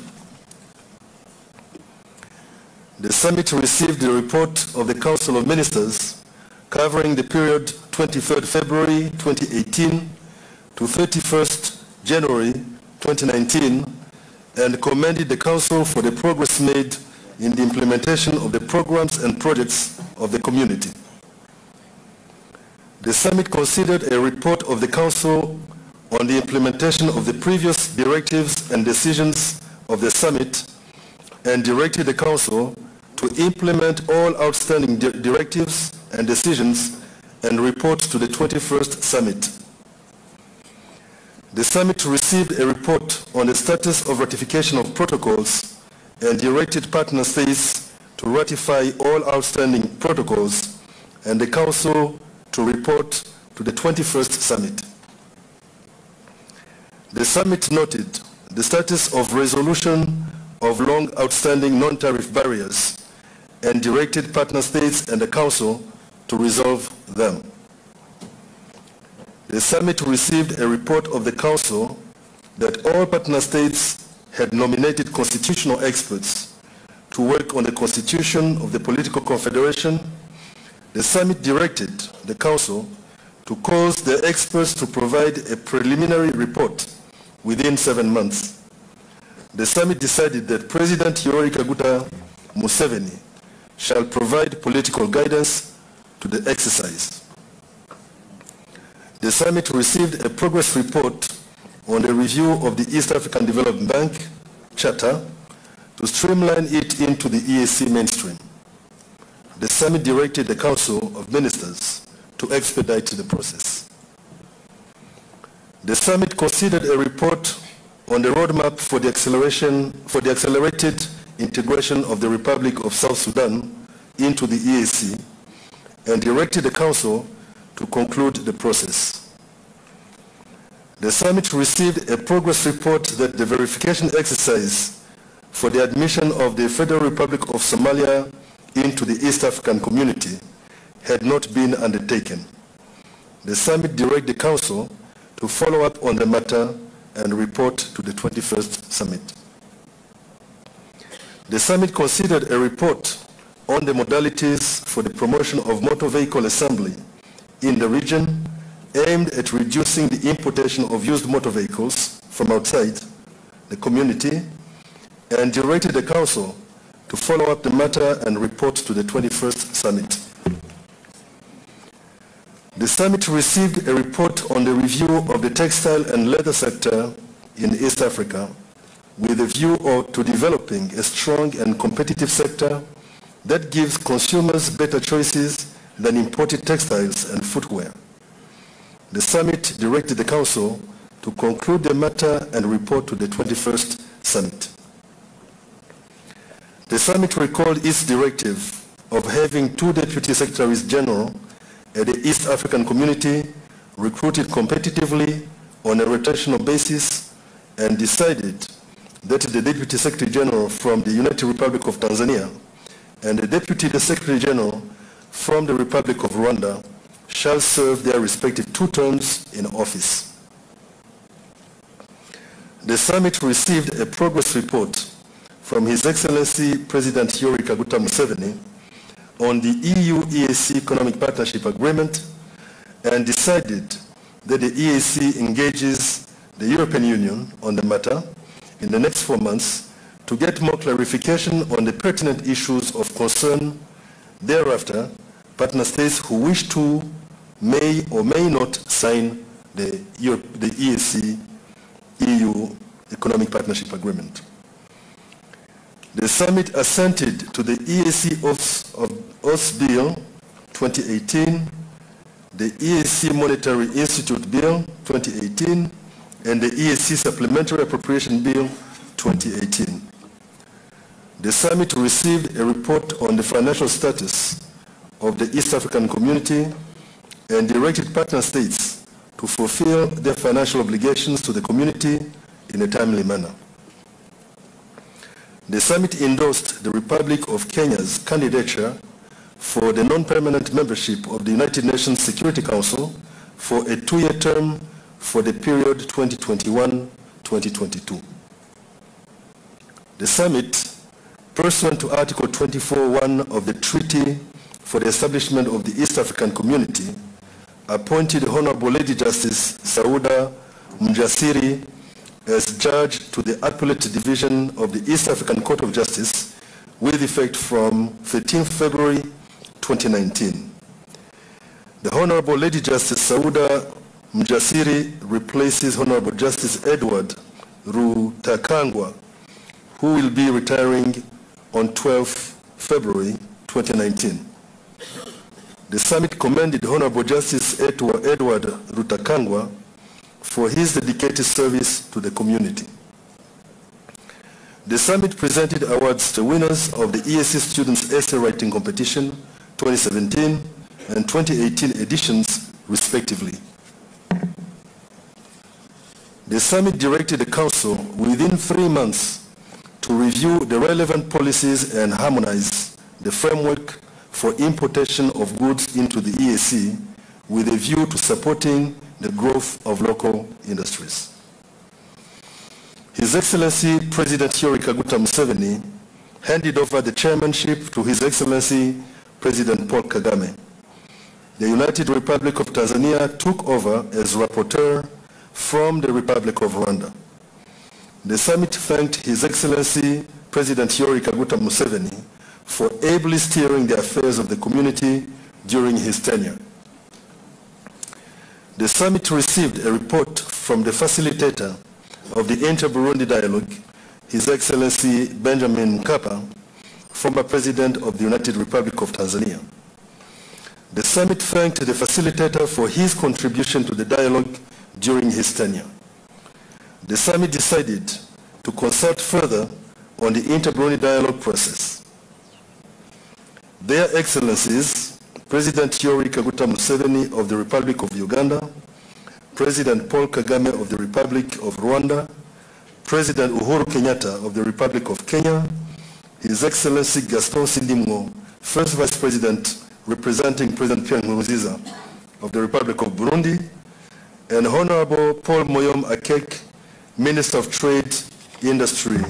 The summit received the report of the Council of Ministers covering the period 23rd February 2018 to 31st January 2019 and commended the Council for the progress made in the implementation of the programs and projects of the community. The summit considered a report of the Council on the implementation of the previous directives and decisions of the summit and directed the Council to implement all outstanding directives and decisions and report to the 21st Summit. The Summit received a report on the status of ratification of protocols and directed partner states to ratify all outstanding protocols and the Council to report to the 21st Summit. The Summit noted the status of resolution of long outstanding non-tariff barriers and directed partner states and the Council to resolve them. The Summit received a report of the Council that all partner states had nominated constitutional experts to work on the constitution of the political confederation. The Summit directed the Council to cause the experts to provide a preliminary report within 7 months. The Summit decided that President Yoweri Kaguta Museveni shall provide political guidance to the exercise. The Summit received a progress report on the review of the East African Development Bank Charter to streamline it into the EAC mainstream. The Summit directed the Council of Ministers to expedite the process. The Summit considered a report on the roadmap for the accelerated integration of the Republic of South Sudan into the EAC, and directed the Council to conclude the process. The summit received a progress report that the verification exercise for the admission of the Federal Republic of Somalia into the East African Community had not been undertaken. The summit directed the Council to follow up on the matter and report to the 21st summit. The summit considered a report on the modalities for the promotion of motor vehicle assembly in the region aimed at reducing the importation of used motor vehicles from outside the community, and directed the Council to follow up the matter and report to the 21st summit. The summit received a report on the review of the textile and leather sector in East Africa with a view to developing a strong and competitive sector that gives consumers better choices than imported textiles and footwear. The summit directed the Council to conclude the matter and report to the 21st summit. The summit recalled its directive of having 2 Deputy Secretaries General at the East African Community recruited competitively on a rotational basis, and decided that the Deputy Secretary General from the United Republic of Tanzania and the Deputy Secretary General from the Republic of Rwanda shall serve their respective 2 terms in office. The summit received a progress report from His Excellency President Yoweri Kaguta Museveni on the EU-EAC Economic Partnership Agreement, and decided that the EAC engages the European Union on the matter in the next 4 months to get more clarification on the pertinent issues of concern. Thereafter, partner states who wish to may or may not sign the EAC-EU Economic Partnership Agreement. The summit assented to the EAC OS Bill 2018, the EAC Monetary Institute Bill 2018, and the EAC Supplementary Appropriation Bill 2018. The summit received a report on the financial status of the East African Community and directed partner states to fulfill their financial obligations to the community in a timely manner. The summit endorsed the Republic of Kenya's candidature for the non-permanent membership of the United Nations Security Council for a 2-year term for the period 2021-2022. The summit, pursuant to Article 24(1) of the Treaty for the Establishment of the East African Community, appointed Honorable Lady Justice Sauda Mjasiri as judge to the Appellate Division of the East African Court of Justice with effect from 13th February 2019. The Honorable Lady Justice Sauda Mjasiri replaces Honorable Justice Edward Rutakangwa, who will be retiring on 12th February 2019. The summit commended Honorable Justice Edward Rutakangwa for his dedicated service to the community. The summit presented awards to winners of the EAC Students Essay Writing Competition 2017 and 2018 editions, respectively. The summit directed the Council within 3 months to review the relevant policies and harmonize the framework for importation of goods into the EAC with a view to supporting the growth of local industries. His Excellency President Yoweri Kaguta Museveni handed over the chairmanship to His Excellency President Paul Kagame. The United Republic of Tanzania took over as rapporteur from the Republic of Rwanda. The summit thanked His Excellency President Yoweri Kaguta Museveni for ably steering the affairs of the community during his tenure. The summit received a report from the facilitator of the Inter-Burundi Dialogue, His Excellency Benjamin Mkapa, former President of the United Republic of Tanzania. The summit thanked the facilitator for his contribution to the dialogue during his tenure. the summit decided to consult further on the inter-Burundi dialogue process. Their Excellencies, President Yoweri Kaguta Museveni of the Republic of Uganda, President Paul Kagame of the Republic of Rwanda, President Uhuru Kenyatta of the Republic of Kenya, His Excellency Gaston Sindimwo, First Vice President representing President Pierre Nkurunziza of the Republic of Burundi, and Honorable Paul Moyom Akek, Minister of Trade, Industry,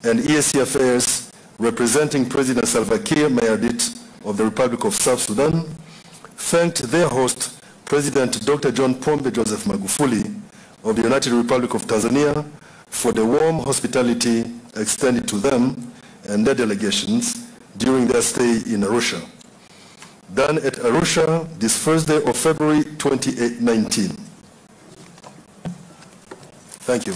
and EAC Affairs, representing President Salva Kiir Mayardit of the Republic of South Sudan, thanked their host, President Dr. John Pombe Joseph Magufuli of the United Republic of Tanzania, for the warm hospitality extended to them and their delegations during their stay in Arusha. Done at Arusha this first day of February 2019. Thank you.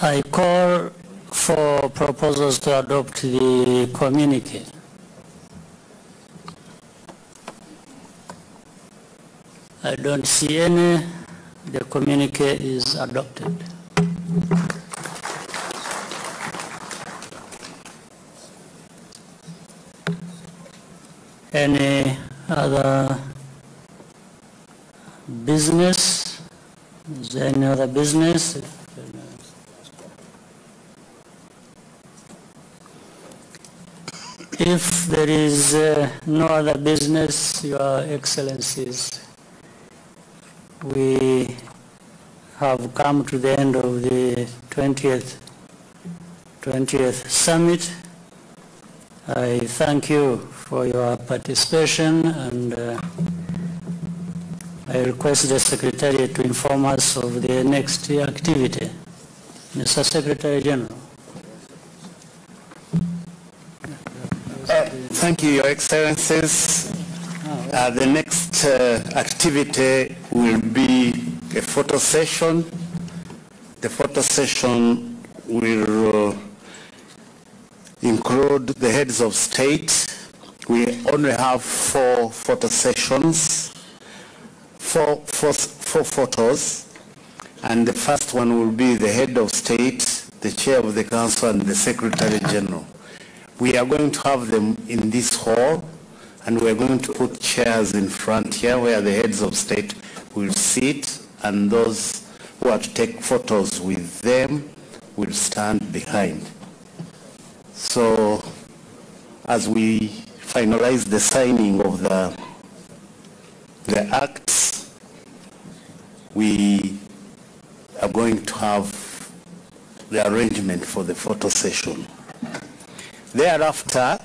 I call for proposals to adopt the communique. I don't see any. The communique is adopted. Any other business? Is there any other business? If there is no other business, Your Excellencies, we have come to the end of the 20th summit. I thank you for your participation, and I request the Secretary to inform us of the next activity. Mr. Secretary General. Thank you, Your Excellencies. The next activity will be a photo session. The photo session will include the heads of state. We only have 4 photo sessions, four photos, and the first one will be the head of state, the chair of the council, and the Secretary General. We are going to have them in this hall, and we are going to put chairs in front here where the heads of state will sit, and those who are to take photos with them will stand behind. So as we finalize the signing of the acts, we are going to have the arrangement for the photo session. Thereafter,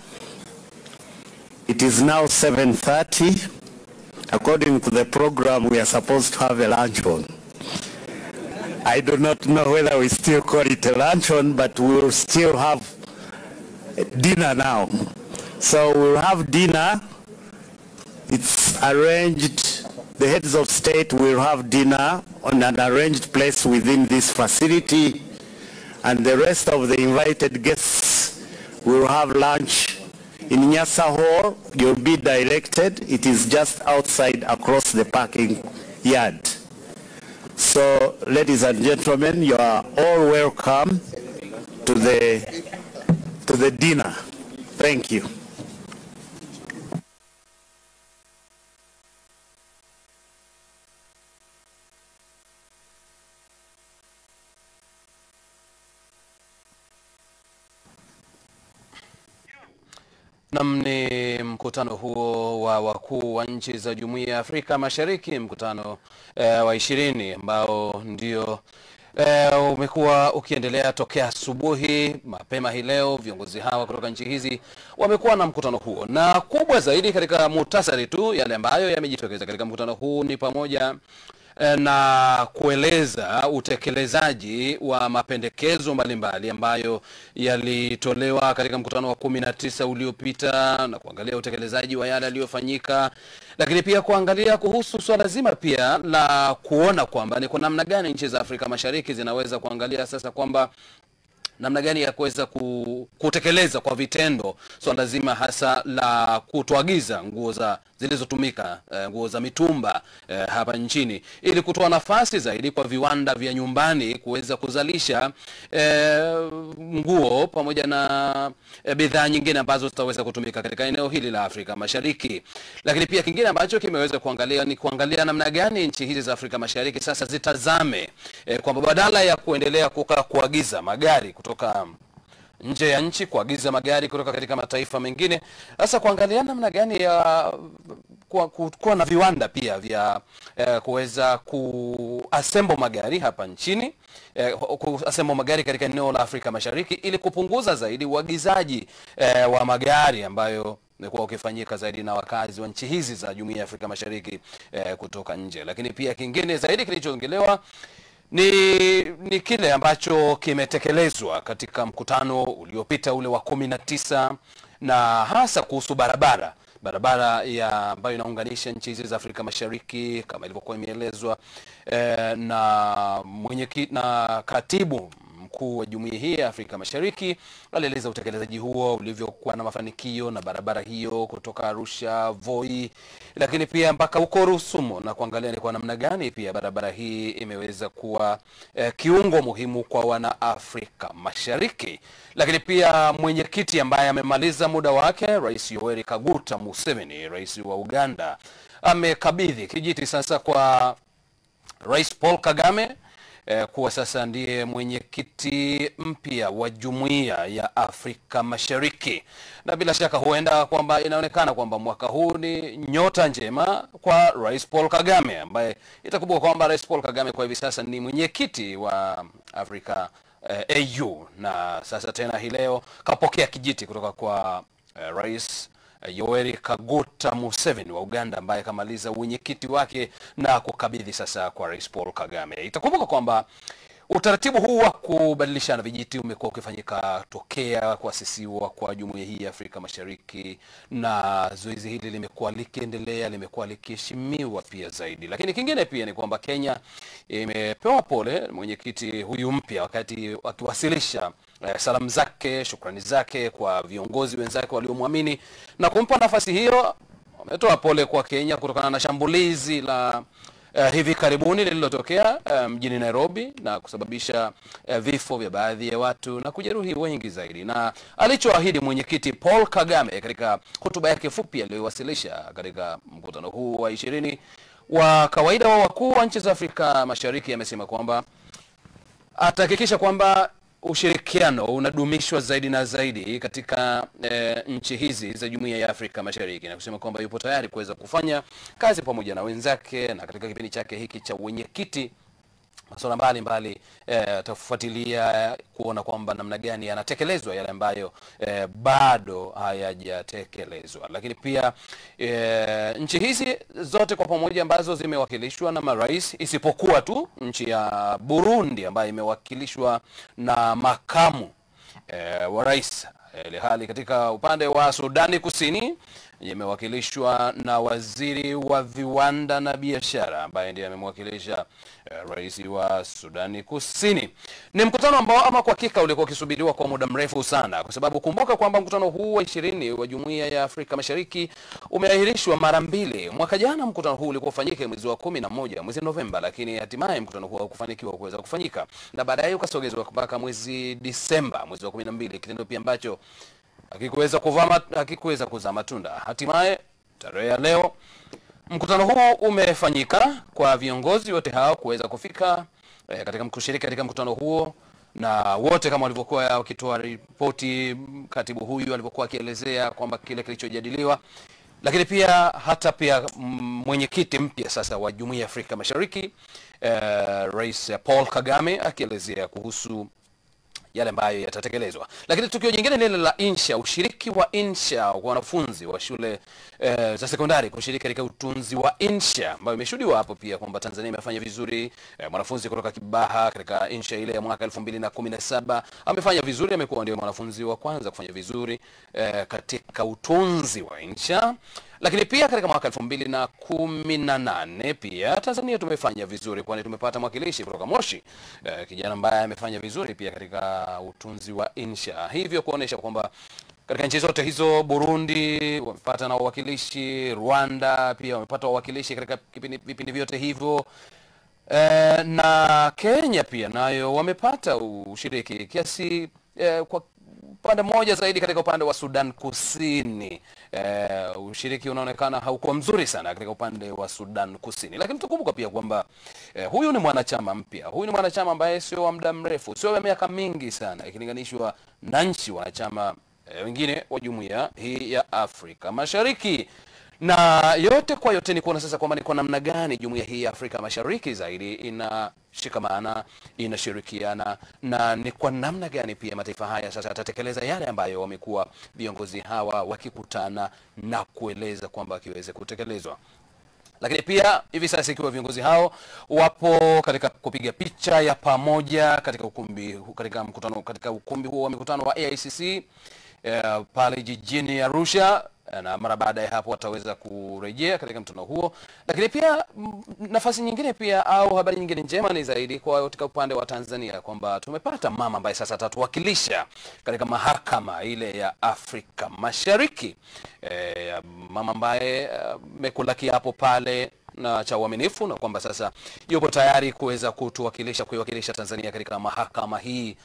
it is now 7:30. According to the program, we are supposed to have a luncheon. I do not know whether we still call it a luncheon, but we will still have dinner now. So we'll have dinner. It's arranged. The heads of state will have dinner on an arranged place within this facility, and the rest of the invited guests will have lunch in Nyasa Hall. You'll be directed. It is just outside across the parking yard. So, ladies and gentlemen, you are all welcome to the dinner. Thank you. Ni mkutano huo wa wakuu wa nchi za Jumuiya ya Afrika Mashariki, mkutano wa 20 ambao ndio umekuwa ukiendelea tokea asubuhi mapema hii leo. Viongozi hawa kutoka nchi hizi wamekuwa na mkutano huo, na kubwa zaidi katika muhtasari tu yale ambayo yamejitokeza katika mkutano huu ni pamoja na kueleza utekelezaji wa mapendekezo mbalimbali ambayo yalitolewa katika mkutano wa 19 uliopita, na kuangalia utekelezaji wa yale yaliyofanyika, lakini pia kuangalia kuhusu swala zima pia la kuona kwamba ni kwa namna gani nchi za Afrika Mashariki zinaweza kuangalia sasa kwamba namna gani ya kuweza kutekeleza kwa vitendo swala zima hasa la kutoagiza nguo zilizotumika, nguo za mitumba hapa nchini, ili kutoa nafasi zaidi kwa viwanda vya nyumbani kuweza kuzalisha nguo pamoja na bidhaa nyingine ambazo zitaweza kutumika katika eneo hili la Afrika Mashariki. Lakini pia kingine ambacho kimeweza kuangalia namna gani nchi hizi za Afrika Mashariki sasa zitazame kwamba badala ya kuendelea kuagiza magari kutoka nje ya nchi, kuagiza magari kutoka katika mataifa mengine, sasa kuangalia namna gani ya kuwa na viwanda pia vya kuweza kuassemble magari hapa nchini, kuassemble magari katika eneo la Afrika Mashariki, ili kupunguza zaidi uagizaji wa magari ambayo imekuwa ukifanyika zaidi na wakazi wa nchi hizi za Jumuiya ya Afrika Mashariki kutoka nje. Lakini pia kingine zaidi kilichoongelewa ni kile ambacho kimetekelezwa katika mkutano uliopita ule wa 19, na hasa kuhusu barabara ambayo inaunganisha nchi hizi za Afrika Mashariki kama ilivyokuwa imeelezwa na katibu mkuu wa jumuiya hii ya Afrika Mashariki. Alieleza utekelezaji huo ulivyokuwa na mafanikio, na barabara hiyo kutoka Arusha, Voi, lakini pia mpaka huko Rusumo, na kuangalia ni kwa namna gani pia barabara hii imeweza kuwa kiungo muhimu kwa wana Afrika Mashariki. Lakini pia mwenyekiti ambaye amemaliza muda wake, Rais Yoweri Kaguta Museveni, rais wa Uganda, amekabidhi kijiti sasa kwa Rais Paul Kagame kuwa sasa ndiye mwenyekiti mpya wa Jumuiya ya Afrika Mashariki. Na bila shaka huenda kwamba inaonekana kwamba mwaka huu ni nyota njema kwa Rais Paul Kagame, ambaye itakumbuka kwamba Rais Paul Kagame kwa hivi sasa ni mwenyekiti wa Afrika AU, na sasa tena hii leo kapokea kijiti kutoka kwa Rais Yoweri Kaguta Museveni wa Uganda, ambaye kamaliza mwenyekiti wake na kukabidhi sasa kwa Rais Paul Kagame. Itakumbuka kwamba utaratibu huu wa kubadilishana vijiti umekuwa ukifanyika tokea kuasisiwa kwa Jumuiya hii ya Afrika Mashariki, na zoezi hili limekuwa likiendelea, limekuwa likiheshimiwa pia zaidi. Lakini kingine pia ni kwamba Kenya imepewa pole mwenyekiti huyu mpya wakati akiwasilisha salamu zake, shukrani zake kwa viongozi wenzake waliomwamini na kumpa nafasi hiyo. Ametoa pole kwa Kenya kutokana na shambulizi la hivi karibuni lililotokea mjini Nairobi na kusababisha vifo vya baadhi ya watu na kujeruhi wengi zaidi. Na alichoahidi mwenyekiti Paul Kagame katika hotuba yake fupi aliyowasilisha katika mkutano huu wa 20 wa kawaida wa wakuu wa nchi za Afrika Mashariki, amesema kwamba atahakikisha kwamba ushirikiano unadumishwa zaidi na zaidi katika nchi hizi za Jumuiya ya Afrika Mashariki, na kusema kwamba yupo tayari kuweza kufanya kazi pamoja na wenzake, na katika kipindi chake hiki cha wenyekiti masuala mbalimbali tafuatilia kuona kwamba namna gani yanatekelezwa yale ambayo bado hayajatekelezwa. Lakini pia nchi hizi zote kwa pamoja ambazo zimewakilishwa na marais, isipokuwa tu nchi ya Burundi ambayo imewakilishwa na makamu wa rais, ile hali katika upande wa Sudani Kusini imewakilishwa na waziri wa viwanda na biashara ambaye ndiye amemwakilisha rais wa Sudani Kusini. Ni mkutano ambao ama kwa hakika ulikuwa ukisubiriwa kwa muda mrefu sana, kwa sababu kumbuka kwamba mkutano huu wa 20 wa Jumuiya ya Afrika Mashariki umeahirishwa mara 2. Mwaka jana mkutano huu ulikuwa ufanyike mwezi wa 11, mwezi Novemba, lakini hatimaye mkutano huu haukufanikiwa kuweza kufanyika, na baadaye ukasogezwa mpaka mwezi Disemba, mwezi wa 12, kitendo pia ambacho hakikuweza kuzaa matunda. Hatimaye tarehe ya leo mkutano huu umefanyika kwa viongozi wote hao kuweza kufika kushiriki katika mkutano huo, na wote kama walivyokuwa wakitoa ripoti, katibu huyu alivyokuwa akielezea kwamba kile kilichojadiliwa, lakini pia hata pia mwenyekiti mpya sasa wa Jumuiya ya Afrika Mashariki Rais Paul Kagame akielezea kuhusu yale ambayo yatatekelezwa. Lakini tukio jingine ni la insha, ushiriki wa insha kwa wanafunzi wa shule za sekondari kushiriki katika utunzi wa insha, ambayo imeshuhudiwa hapo pia kwamba Tanzania imefanya vizuri. Mwanafunzi kutoka Kibaha katika insha ile ya mwaka 2017 amefanya vizuri, amekuwa ndio mwanafunzi wa kwanza kufanya vizuri katika utunzi wa insha. Lakini pia katika mwaka 2018 pia Tanzania tumefanya vizuri, kwani tumepata mwakilishi kutoka Moshi, kijana ambaye amefanya vizuri pia katika utunzi wa insha, hivyo kuonesha kwamba katika nchi zote hizo, Burundi wamepata na uwakilishi, Rwanda pia wamepata uwakilishi katika vipindi vyote hivyo, na Kenya pia nayo wamepata ushiriki kiasi kwa upande mmoja zaidi katika upande wa Sudan Kusini. Ushiriki unaonekana haukuwa mzuri sana katika upande wa Sudan Kusini. Lakini tukumbuka pia kwamba huyu ni mwanachama mpya. Huyu ni mwanachama ambaye sio wa muda mrefu, sio wa miaka mingi sana ikilinganishwa na nchi wanachama wengine wa jumuiya hii ya Afrika Mashariki. Na yote kwa yote ni kuona sasa kwamba ni kwa namna gani jumuiya hii ya Afrika Mashariki zaidi inashikamana, inashirikiana, na ni kwa namna gani pia mataifa haya sasa yatatekeleza yale ambayo wamekuwa viongozi hawa wakikutana na kueleza kwamba kiweze kutekelezwa. Lakini pia hivi sasa ikiwa viongozi hao wapo katika kupiga picha ya pamoja katika ukumbi huo wa mikutano wa AICC pale jijini Arusha, na mara baada ya hapo wataweza kurejea katika mkutano huo. Lakini pia nafasi nyingine pia au habari nyingine njema ni zaidi kwa katika upande wa Tanzania kwamba tumepata mama ambaye sasa atatuwakilisha katika mahakama ile ya Afrika Mashariki. Mama ambaye amekula kiapo pale na cha uaminifu, na kwamba sasa yupo tayari kuweza kuiwakilisha Tanzania katika mahakama hii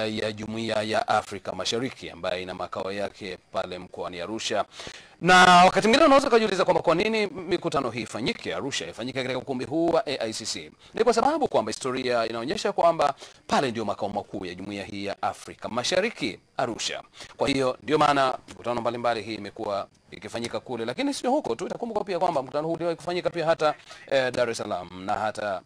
ya Jumuiya ya Afrika Mashariki ambayo ina makao yake pale mkoani Arusha. Na wakati mwingine unaweza kujiuliza kwamba kwa nini mikutano hii ifanyike Arusha, ifanyike katika ukumbi huu wa AICC. Ni kwa sababu kwamba historia inaonyesha kwamba pale ndio makao makuu ya Jumuiya hii ya Afrika Mashariki, Arusha. Kwa hiyo ndio maana mikutano mbalimbali hii imekuwa ikifanyika kule, lakini sio huko tu. Itakumbuka pia kwamba mkutano huu uliwahi kufanyika pia hata Dar es Salaam, na hata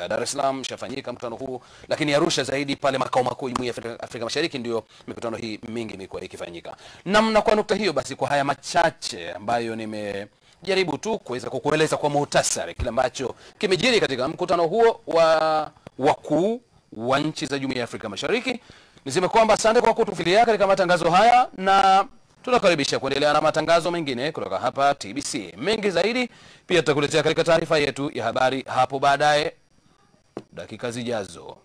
Dar es Salaam shafanyika mkutano huu, lakini Arusha zaidi pale makao makuu ya Afrika Mashariki ndio mikutano hii mingi imekuwa ikifanyika. Na kwa nukta hiyo basi, kwa haya machache ambayo nimejaribu tu kuweza kukueleza kwa muhtasari kile ambacho kimejiri katika mkutano huo wa wakuu wa nchi za Jumuiya ya Afrika Mashariki, niseme kwamba asante kwa kutufuatilia katika matangazo haya, na tunakaribisha kuendelea na matangazo mengine kutoka hapa TBC. Mengi zaidi pia tutakuletea katika taarifa yetu ya habari hapo baadaye dakika zijazo.